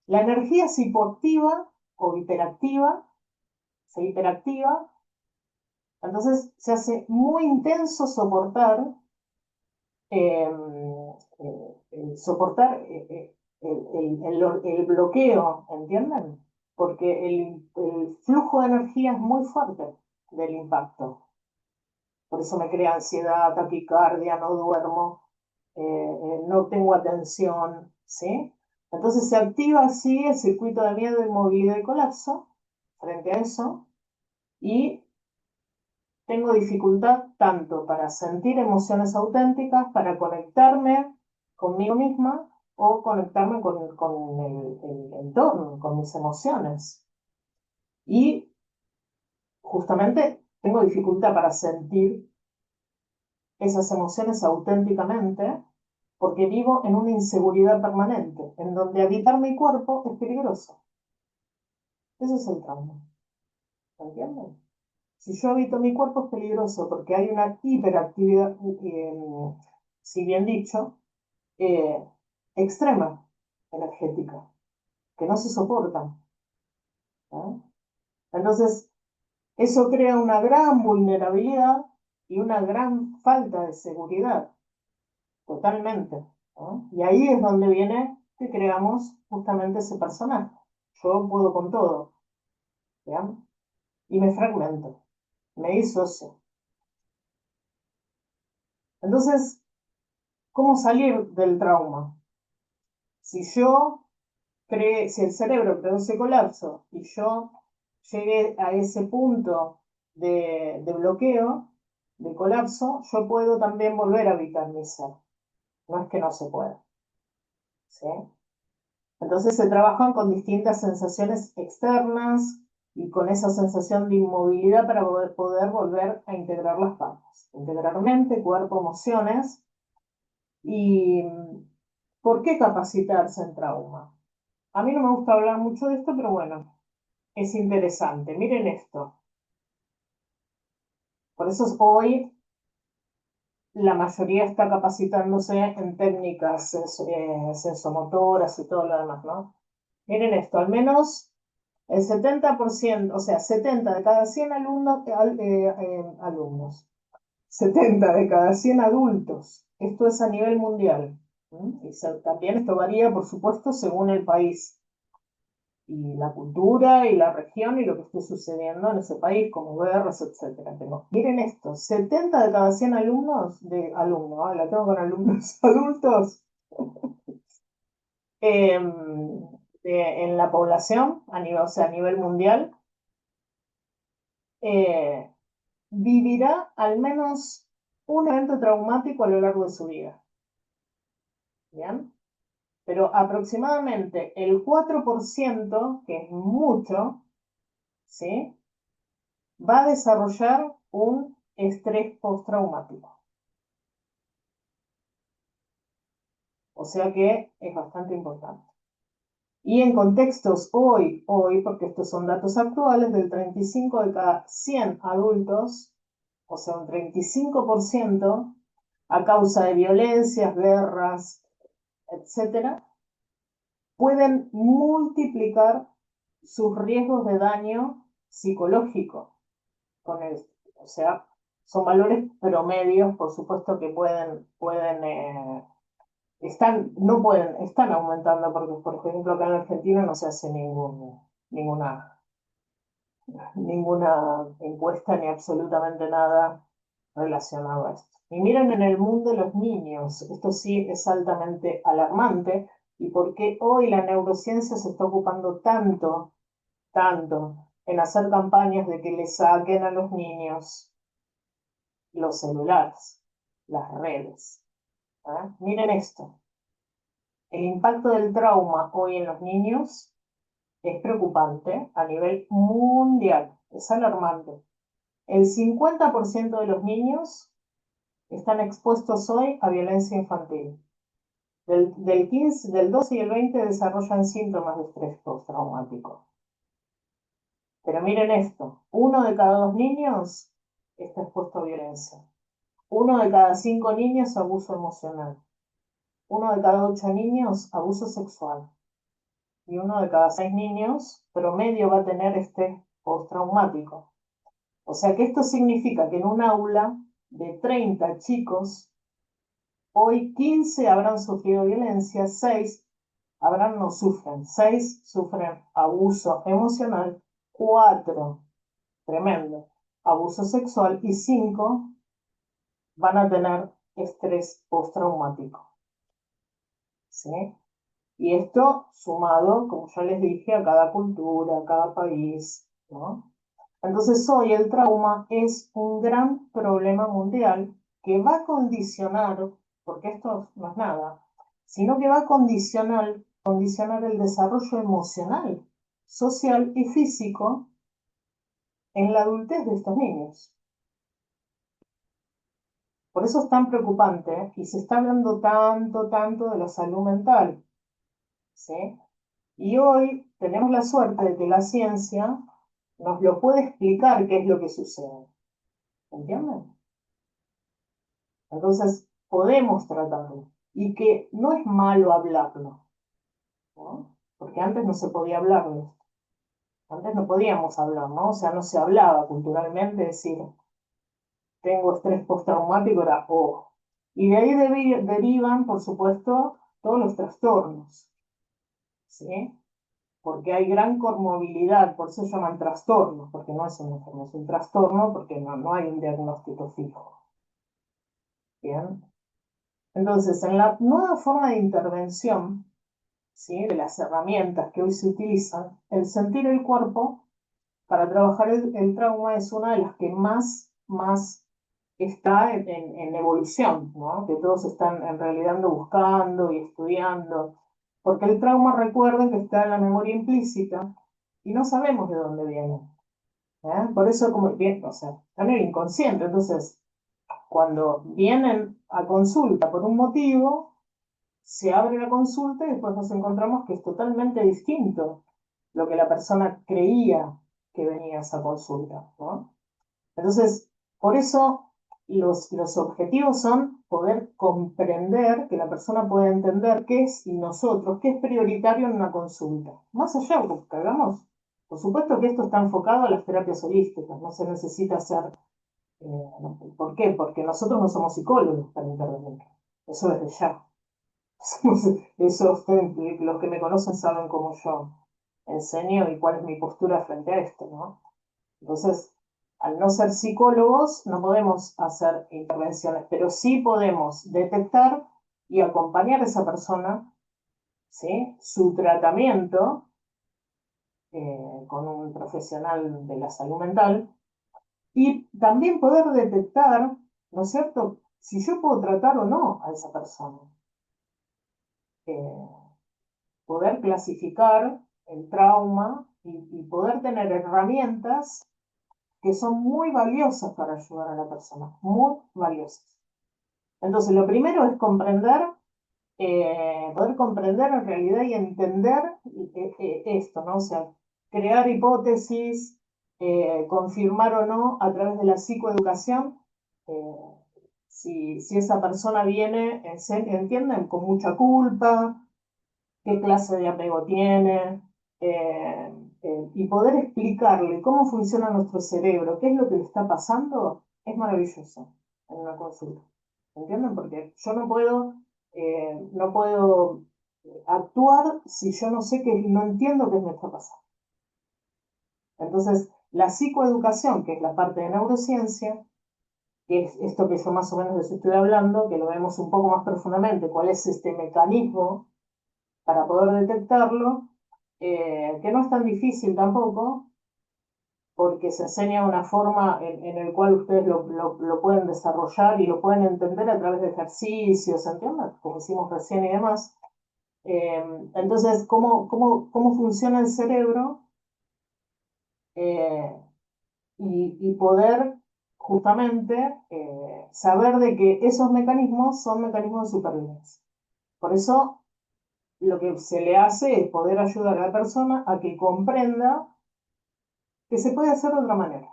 La energía se hipoactiva o hiperactiva, se hiperactiva, entonces se hace muy intenso eh, el bloqueo, ¿entienden? Porque el flujo de energía es muy fuerte del impacto. Por eso me crea ansiedad, taquicardia, no duermo, no tengo atención, ¿sí? Entonces se activa así el circuito de miedo, inmovilidad y colapso frente a eso, y tengo dificultad tanto para sentir emociones auténticas, para conectarme conmigo misma o conectarme con el entorno, con mis emociones. Y justamente tengo dificultad para sentir esas emociones auténticamente porque vivo en una inseguridad permanente, en donde habitar mi cuerpo es peligroso. Ese es el trauma. ¿Entienden? Si yo habito mi cuerpo es peligroso porque hay una hiperactividad, si bien dicho, eh, extrema energética, que no se soporta. ¿Eh? Entonces, eso crea una gran vulnerabilidad y una gran falta de seguridad, totalmente. ¿No? Y ahí es donde viene que creamos justamente ese personaje. Yo puedo con todo, ¿vean? Y me fragmento, me disocio. Entonces, ¿cómo salir del trauma? Si si el cerebro produce colapso y yo llegué a ese punto de bloqueo, de colapso, yo puedo también volver a habitar mi ser. No es que no se pueda. ¿Sí? Entonces se trabajan con distintas sensaciones externas y con esa sensación de inmovilidad para poder volver a integrar las partes. Integrar mente, cuerpo, emociones. ¿Y por qué capacitarse en trauma? A mí no me gusta hablar mucho de esto, pero bueno, es interesante. Miren esto. Por eso hoy la mayoría está capacitándose en técnicas sensomotoras y todo lo demás, ¿no? Miren esto, al menos el 70%, o sea, 70 de cada 100 alumnos, 70 de cada 100 adultos, esto es a nivel mundial. Y también esto varía, por supuesto, según el país y la cultura y la región y lo que esté sucediendo en ese país, como guerras, etcétera. Miren esto, 70 de cada 100 la tengo con alumnos adultos, eh, en la población, o sea, a nivel mundial, eh, vivirá al menos un evento traumático a lo largo de su vida. ¿Bien? Pero aproximadamente el 4%, que es mucho, ¿sí? Va a desarrollar un estrés postraumático. O sea que es bastante importante. Y en contextos hoy, porque estos son datos actuales, del 35 de cada 100 adultos, o sea, un 35%, a causa de violencias, guerras, etcétera, pueden multiplicar sus riesgos de daño psicológico con esto. O sea, son valores promedios, por supuesto que están aumentando, porque por ejemplo acá en Argentina no se hace ninguna encuesta ni absolutamente nada relacionado a esto. Y miren en el mundo de los niños, esto sí es altamente alarmante, y por qué hoy la neurociencia se está ocupando tanto en hacer campañas de que le saquen a los niños los celulares, las redes. Miren esto, el impacto del trauma hoy en los niños es preocupante a nivel mundial, es alarmante. El 50% de los niños están expuestos hoy a violencia infantil. Del 12 y el 20 desarrollan síntomas de estrés postraumático. Pero miren esto, 1 de cada 2 niños está expuesto a violencia. 1 de cada 5 niños, abuso emocional. 1 de cada 8 niños, abuso sexual. Y 1 de cada 6 niños, promedio, va a tener estrés postraumático. O sea que esto significa que en un aula de 30 chicos, hoy 15 habrán sufrido violencia, 6 no sufren, 6 sufren abuso emocional, 4, tremendo, abuso sexual, y 5 van a tener estrés postraumático. ¿Sí? Y esto sumado, como ya les dije, a cada cultura, a cada país, ¿no? Entonces hoy el trauma es un gran problema mundial que va a condicionar, porque esto no es nada, sino que va a condicionar el desarrollo emocional, social y físico en la adultez de estos niños. Por eso es tan preocupante y se está hablando tanto de la salud mental, ¿sí? Y hoy tenemos la suerte de que la ciencia nos lo puede explicar qué es lo que sucede. ¿Entienden? Entonces, podemos tratarlo. Y que no es malo hablarlo, ¿no? Porque antes no se podía hablar de esto. Antes no podíamos hablar, ¿no? O sea, no se hablaba culturalmente, decir, tengo estrés postraumático, era, oh. Y de ahí derivan, por supuesto, todos los trastornos, ¿sí? Porque hay gran comorbilidad, por eso se llaman trastornos, porque no es una enfermedad, es un trastorno, porque no hay un diagnóstico fijo. Bien. Entonces, en la nueva forma de intervención, ¿sí? De las herramientas que hoy se utilizan, el sentir el cuerpo para trabajar el trauma es una de las que más está en evolución, ¿no? Que todos están en realidad buscando y estudiando, porque el trauma, recuerden que está en la memoria implícita y no sabemos de dónde viene. Por eso, como bien, o sea, está en el inconsciente. Entonces, cuando vienen a consulta por un motivo, se abre la consulta y después nos encontramos que es totalmente distinto lo que la persona creía que venía a esa consulta, ¿no? Entonces, por eso los objetivos son poder comprender, que la persona pueda entender qué es, y nosotros, qué es prioritario en una consulta. Más allá de lo que hagamos, por supuesto que esto está enfocado a las terapias holísticas, no se necesita hacer. ¿Por qué? Porque nosotros no somos psicólogos para intervenir. Eso desde ya. Eso ustedes, los que me conocen, saben cómo yo enseño y cuál es mi postura frente a esto, ¿no? Entonces, al no ser psicólogos, no podemos hacer intervenciones, pero sí podemos detectar y acompañar a esa persona, ¿sí? Su tratamiento con un profesional de la salud mental, y también poder detectar, ¿no es cierto?, si yo puedo tratar o no a esa persona. Poder clasificar el trauma y poder tener herramientas que son muy valiosas para ayudar a la persona, muy valiosas. Entonces, lo primero es comprender poder comprender en realidad y entender esto, ¿no? O sea, crear hipótesis, confirmar o no a través de la psicoeducación, eh, si esa persona viene, entienden, con mucha culpa, qué clase de apego tiene, eh, y poder explicarle cómo funciona nuestro cerebro, qué es lo que le está pasando, es maravilloso en una consulta. ¿Entienden? Porque yo no puedo actuar si yo no sé que no entiendo qué me está pasando. Entonces, la psicoeducación, que es la parte de neurociencia, que es esto que yo más o menos les estoy hablando, que lo vemos un poco más profundamente, cuál es este mecanismo para poder detectarlo, que no es tan difícil tampoco, porque se enseña una forma en el cual ustedes lo pueden desarrollar y lo pueden entender a través de ejercicios, ¿entiendes? Como hicimos recién y demás. Entonces, ¿cómo funciona el cerebro? Eh, y poder justamente saber de que esos mecanismos son mecanismos de supervivencia. Por eso lo que se le hace es poder ayudar a la persona a que comprenda que se puede hacer de otra manera,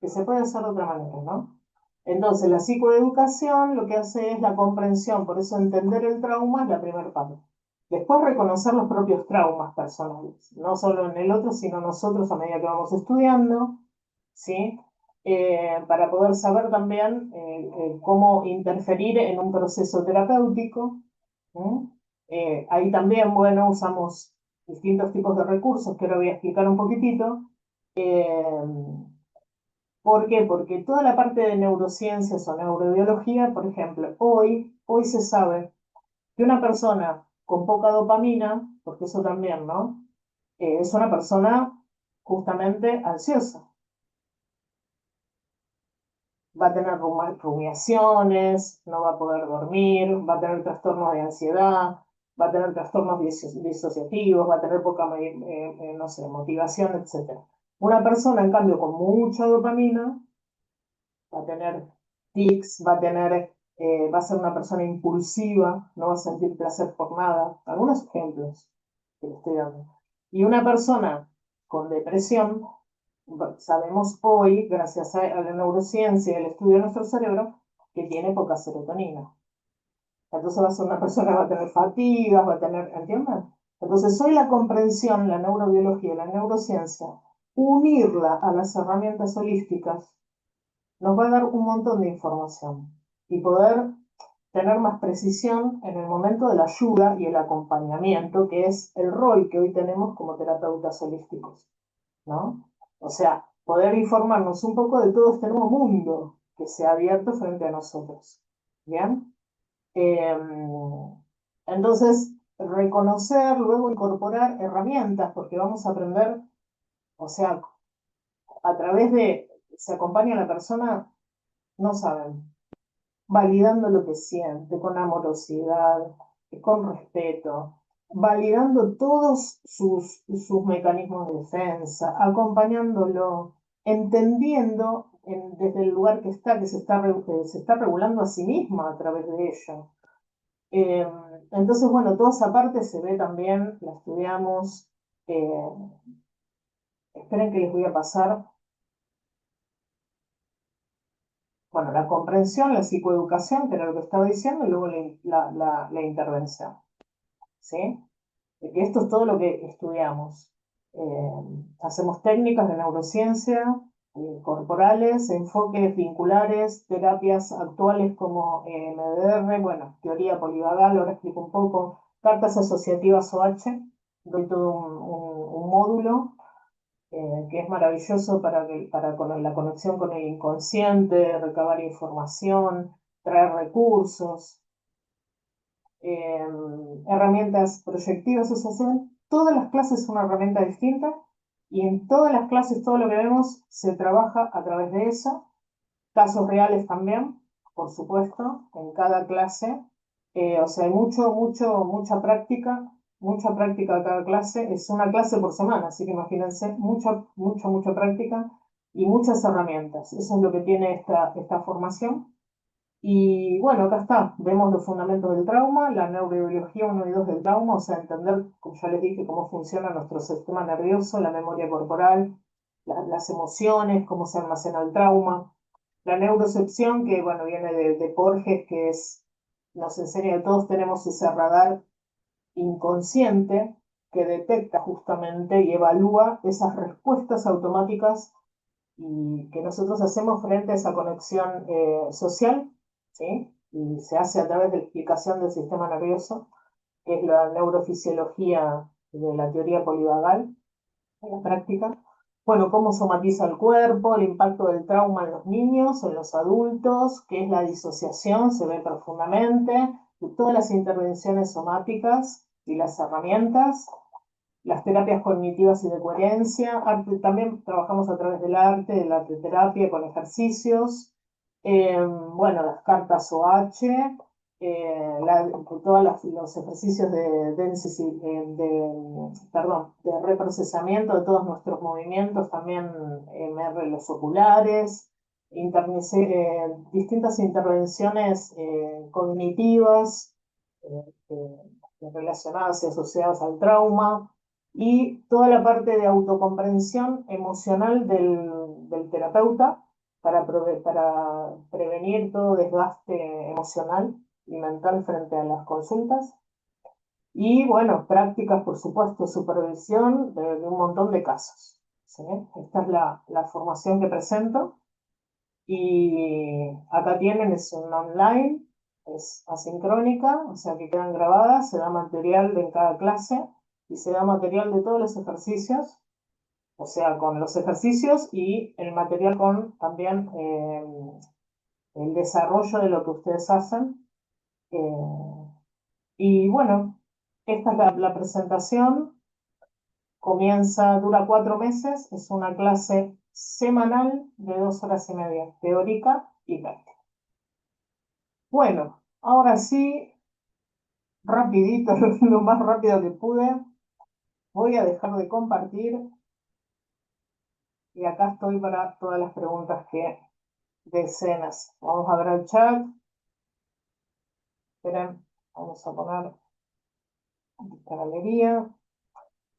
que se puede hacer de otra manera, ¿no? Entonces, la psicoeducación lo que hace es la comprensión, por eso entender el trauma es la primera parte. Después reconocer los propios traumas personales, no solo en el otro, sino nosotros a medida que vamos estudiando, ¿sí? Para poder saber también cómo interferir en un proceso terapéutico. ¿Mm? Ahí también, bueno, usamos distintos tipos de recursos que ahora voy a explicar un poquitito. Eh, ¿Por qué? Porque toda la parte de neurociencias o neurobiología, por ejemplo, hoy se sabe que una persona con poca dopamina, porque eso también, ¿no? Es una persona justamente ansiosa. Va a tener rumiaciones, no va a poder dormir, va a tener trastornos de ansiedad, va a tener trastornos disociativos, va a tener poca, no sé, motivación, etc. Una persona, en cambio, con mucha dopamina, va a tener tics, va a ser una persona impulsiva, no va a sentir placer por nada. Algunos ejemplos que le estoy dando. Y una persona con depresión, sabemos hoy, gracias a la neurociencia y el estudio de nuestro cerebro, que tiene poca serotonina. Entonces va a ser una persona que va a tener fatigas, va a tener, ¿entienden? Entonces hoy la comprensión, la neurobiología y la neurociencia, unirla a las herramientas holísticas, nos va a dar un montón de información y poder tener más precisión en el momento de la ayuda y el acompañamiento, que es el rol que hoy tenemos como terapeutas holísticos, ¿no? O sea, poder informarnos un poco de todo este nuevo mundo que se ha abierto frente a nosotros. ¿Bien? Eh, entonces, reconocer, luego incorporar herramientas, porque vamos a aprender, o sea, a través de, se acompaña a la persona, no saben, validando lo que siente, con amorosidad, con respeto, validando todos sus mecanismos de defensa, acompañándolo, entendiendo desde el lugar que se está regulando a sí misma a través de ello. Eh, entonces, bueno, toda esa parte se ve también, la estudiamos. eh, Esperen que les voy a pasar. Bueno, la comprensión, la psicoeducación, que era lo que estaba diciendo, y luego la intervención. ¿Sí? Que esto es todo lo que estudiamos. Hacemos técnicas de neurociencia, corporales, enfoques vinculares, terapias actuales como MDR, bueno, teoría polivagal, ahora explico un poco, cartas asociativas OH, doy todo un módulo que es maravilloso para con la conexión con el inconsciente, recabar información, traer recursos, eh, herramientas proyectivas, o sea, todas las clases son una herramienta distinta y en todas las clases todo lo que vemos se trabaja a través de eso, casos reales también, por supuesto, en cada clase, o sea, hay mucha práctica cada clase, es una clase por semana, así que imagínense, mucha práctica y muchas herramientas, eso es lo que tiene esta formación. Y bueno, acá está, vemos los fundamentos del trauma, la neurobiología 1 y 2 del trauma, o sea, entender, como ya les dije, cómo funciona nuestro sistema nervioso, la memoria corporal, las emociones, cómo se almacena el trauma. La neurocepción, que bueno, viene de Porges, que es, nos enseña que todos tenemos ese radar inconsciente que detecta justamente y evalúa esas respuestas automáticas y que nosotros hacemos frente a esa conexión social, ¿sí? Y se hace a través de la explicación del sistema nervioso, que es la neurofisiología de la teoría polivagal en la práctica. Bueno, cómo somatiza el cuerpo, el impacto del trauma en los niños, en los adultos, qué es la disociación, se ve profundamente, y todas las intervenciones somáticas y las herramientas, las terapias cognitivas y de coherencia. También trabajamos a través del arte, de la terapia con ejercicios. Bueno, las cartas OH, todos los ejercicios perdón, de reprocesamiento de todos nuestros movimientos, también los oculares, distintas intervenciones cognitivas relacionadas y asociadas al trauma, y toda la parte de autocomprensión emocional del terapeuta para prevenir todo desgaste emocional y mental frente a las consultas. Y bueno, prácticas, por supuesto, supervisión de un montón de casos. ¿Sí? Esta es la formación que presento. Y acá tienen, es un online, es asincrónica, o sea que quedan grabadas, se da material de cada clase y se da material de todos los ejercicios, o sea, con los ejercicios y el material con también el desarrollo de lo que ustedes hacen. Y bueno, esta es la presentación, dura 4 meses, es una clase semanal de 2 horas y media, teórica y práctica. Bueno, ahora sí, rapidito, lo más rápido que pude, voy a dejar de compartir y acá estoy para todas las preguntas que deseen hacer. Vamos a ver el chat. Esperen, vamos a poner esta galería.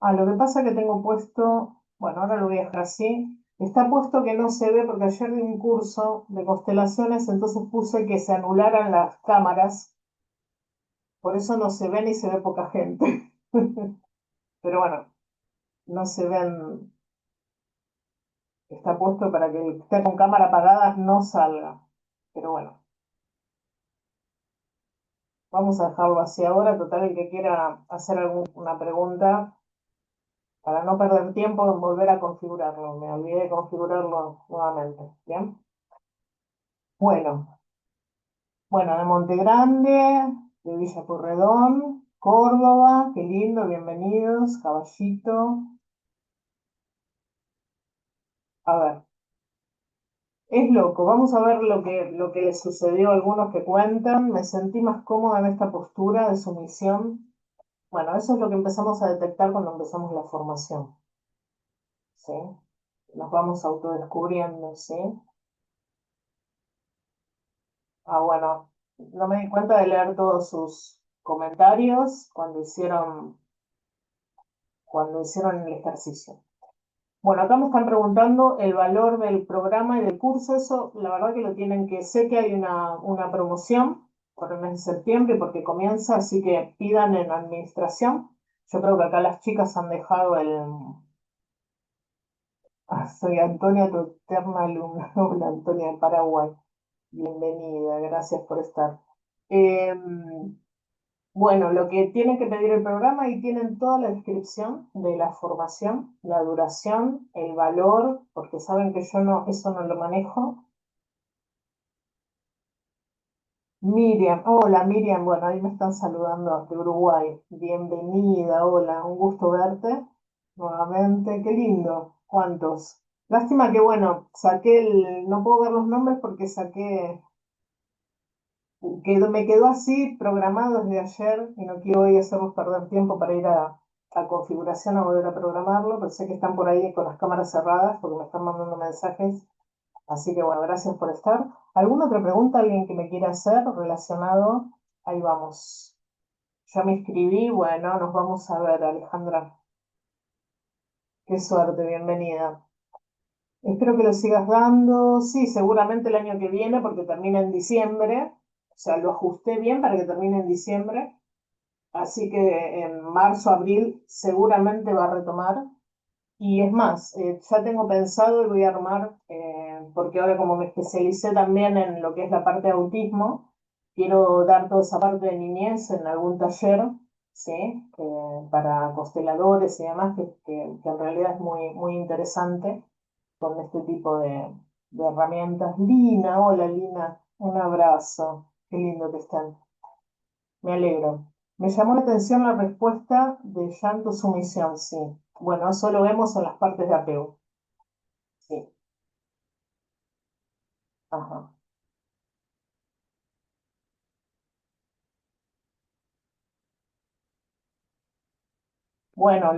Lo que pasa es que tengo puesto, bueno, ahora lo voy a dejar así. Está puesto que no se ve porque ayer di un curso de constelaciones, entonces puse que se anularan las cámaras, por eso no se ve ni se ve poca gente. Pero bueno, no se ven. Está puesto para que el que esté con cámara apagada no salga. Pero bueno, vamos a dejarlo así ahora. Total, el que quiera hacer alguna pregunta, para no perder tiempo en volver a configurarlo. Me olvidé de configurarlo nuevamente. ¿Bien? Bueno, bueno, de Monte Grande, de Villa Pueyrredón, Córdoba, qué lindo, bienvenidos, Caballito. A ver, es loco, vamos a ver lo que les sucedió a algunos que cuentan. Me sentí más cómoda en esta postura de sumisión. Bueno, eso es lo que empezamos a detectar cuando empezamos la formación, ¿sí? Nos vamos autodescubriendo, ¿sí? Bueno, no me di cuenta de leer todos sus comentarios cuando hicieron el ejercicio. Bueno, acá me están preguntando el valor del programa y del curso. Eso, la verdad que lo tienen que, sé que hay una promoción por el mes de septiembre porque comienza, así que pidan en administración. Yo creo que acá las chicas han dejado soy Antonia, tu eterna alumna. Hola, Antonia de Paraguay. Bienvenida, gracias por estar. Eh, bueno, lo que tienen que pedir el programa y tienen toda la descripción de la formación, la duración, el valor, porque saben que yo no, eso no lo manejo. Miriam, hola Miriam, bueno, ahí me están saludando de Uruguay. Bienvenida, hola, un gusto verte nuevamente. Qué lindo, ¿cuántos? Lástima que, bueno, no puedo ver los nombres porque me quedó así programado desde ayer y no quiero hoy hacerlos perder tiempo para ir a configuración a volver a programarlo, pero sé que están por ahí con las cámaras cerradas porque me están mandando mensajes Así que bueno, gracias por estar. ¿Alguna otra pregunta, alguien que me quiera hacer relacionado? Ahí vamos. Ya me inscribí, bueno, nos vamos a ver, Alejandra. Qué suerte, bienvenida. Espero que lo sigas dando. Sí, seguramente el año que viene, porque termina en diciembre. O sea, lo ajusté bien para que termine en diciembre. Así que en marzo, abril seguramente va a retomar. Y es más, ya tengo pensado y voy a armar, porque ahora como me especialicé también en lo que es la parte de autismo, quiero dar toda esa parte de niñez en algún taller, ¿sí? Para consteladores y demás, que en realidad es muy, muy interesante con este tipo de herramientas. Lina, hola Lina, un abrazo, qué lindo que están. Me alegro. Me llamó la atención la respuesta de llanto sumisión, sí. Bueno, eso lo vemos en las partes de apego. Sí, ajá. Bueno,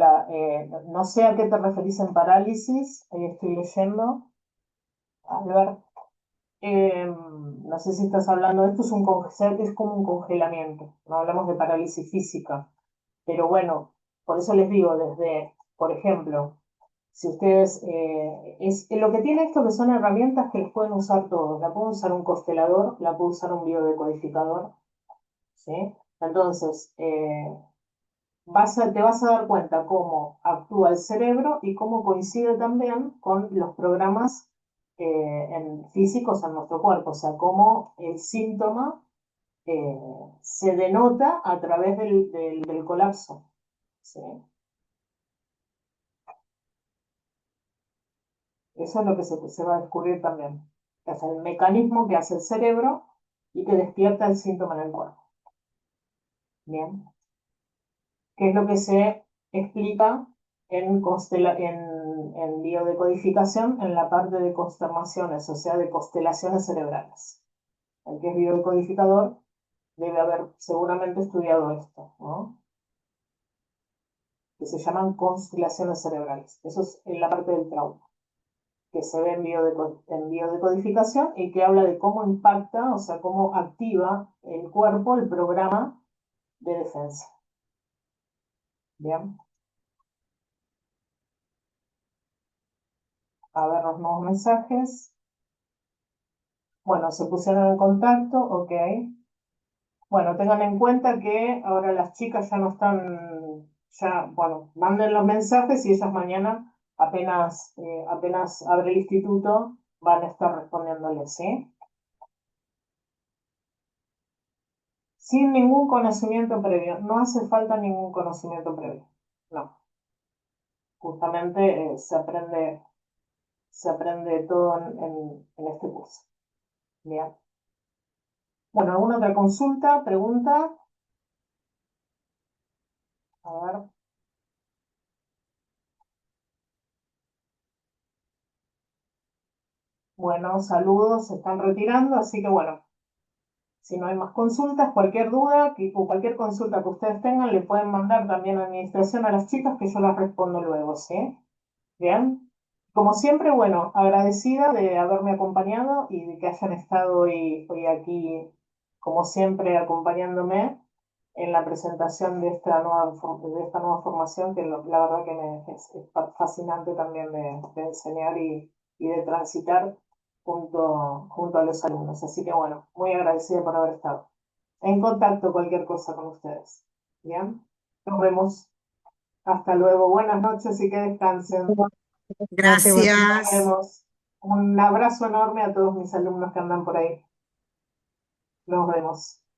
no sé a qué te referís en parálisis, ahí estoy leyendo. A ver, no sé si estás hablando de esto, es como un congelamiento, no hablamos de parálisis física. Pero bueno, por eso les digo, desde, por ejemplo, si ustedes, lo que tiene esto que son herramientas que las pueden usar todos, la puede usar un constelador, la puede usar un biodecodificador, ¿sí? Entonces, te vas a dar cuenta cómo actúa el cerebro y cómo coincide también con los programas físicos en nuestro cuerpo, o sea, cómo el síntoma eh, se denota a través del colapso, ¿sí? Eso es lo que se va a descubrir también. Es el mecanismo que hace el cerebro y que despierta el síntoma en el cuerpo. Bien. ¿Qué es lo que se explica en biodecodificación en la parte de consternaciones, o sea, de constelaciones cerebrales? El que es biodecodificador debe haber seguramente estudiado esto, ¿no? Que se llaman constelaciones cerebrales. Eso es en la parte del trauma, que se ve en biodecodificación y que habla de cómo impacta, o sea, cómo activa el cuerpo el programa de defensa. Bien, a ver los nuevos mensajes. Bueno, se pusieron en contacto, ok. Bueno, tengan en cuenta que ahora las chicas ya no están, ya, bueno, manden los mensajes y ellas mañana apenas abre el instituto van a estar respondiéndoles, ¿sí? Sin ningún conocimiento previo, no hace falta ningún conocimiento previo, no. Justamente se aprende todo en este curso. Bien. Bueno, ¿alguna otra consulta, pregunta? A ver. Bueno, saludos, se están retirando, así que bueno, si no hay más consultas, cualquier duda o cualquier consulta que ustedes tengan, le pueden mandar también a administración a las chicas que yo las respondo luego, ¿sí? Bien. Como siempre, bueno, agradecida de haberme acompañado y de que hayan estado hoy aquí, como siempre, acompañándome en la presentación de esta nueva formación, que la verdad que es fascinante también de enseñar y de transitar junto a los alumnos. Así que bueno, muy agradecida por haber estado. En contacto cualquier cosa con ustedes. Bien, nos vemos. Hasta luego. Buenas noches y que descansen. Nos Gracias. vemos. Un abrazo enorme a todos mis alumnos que andan por ahí. Nos vemos.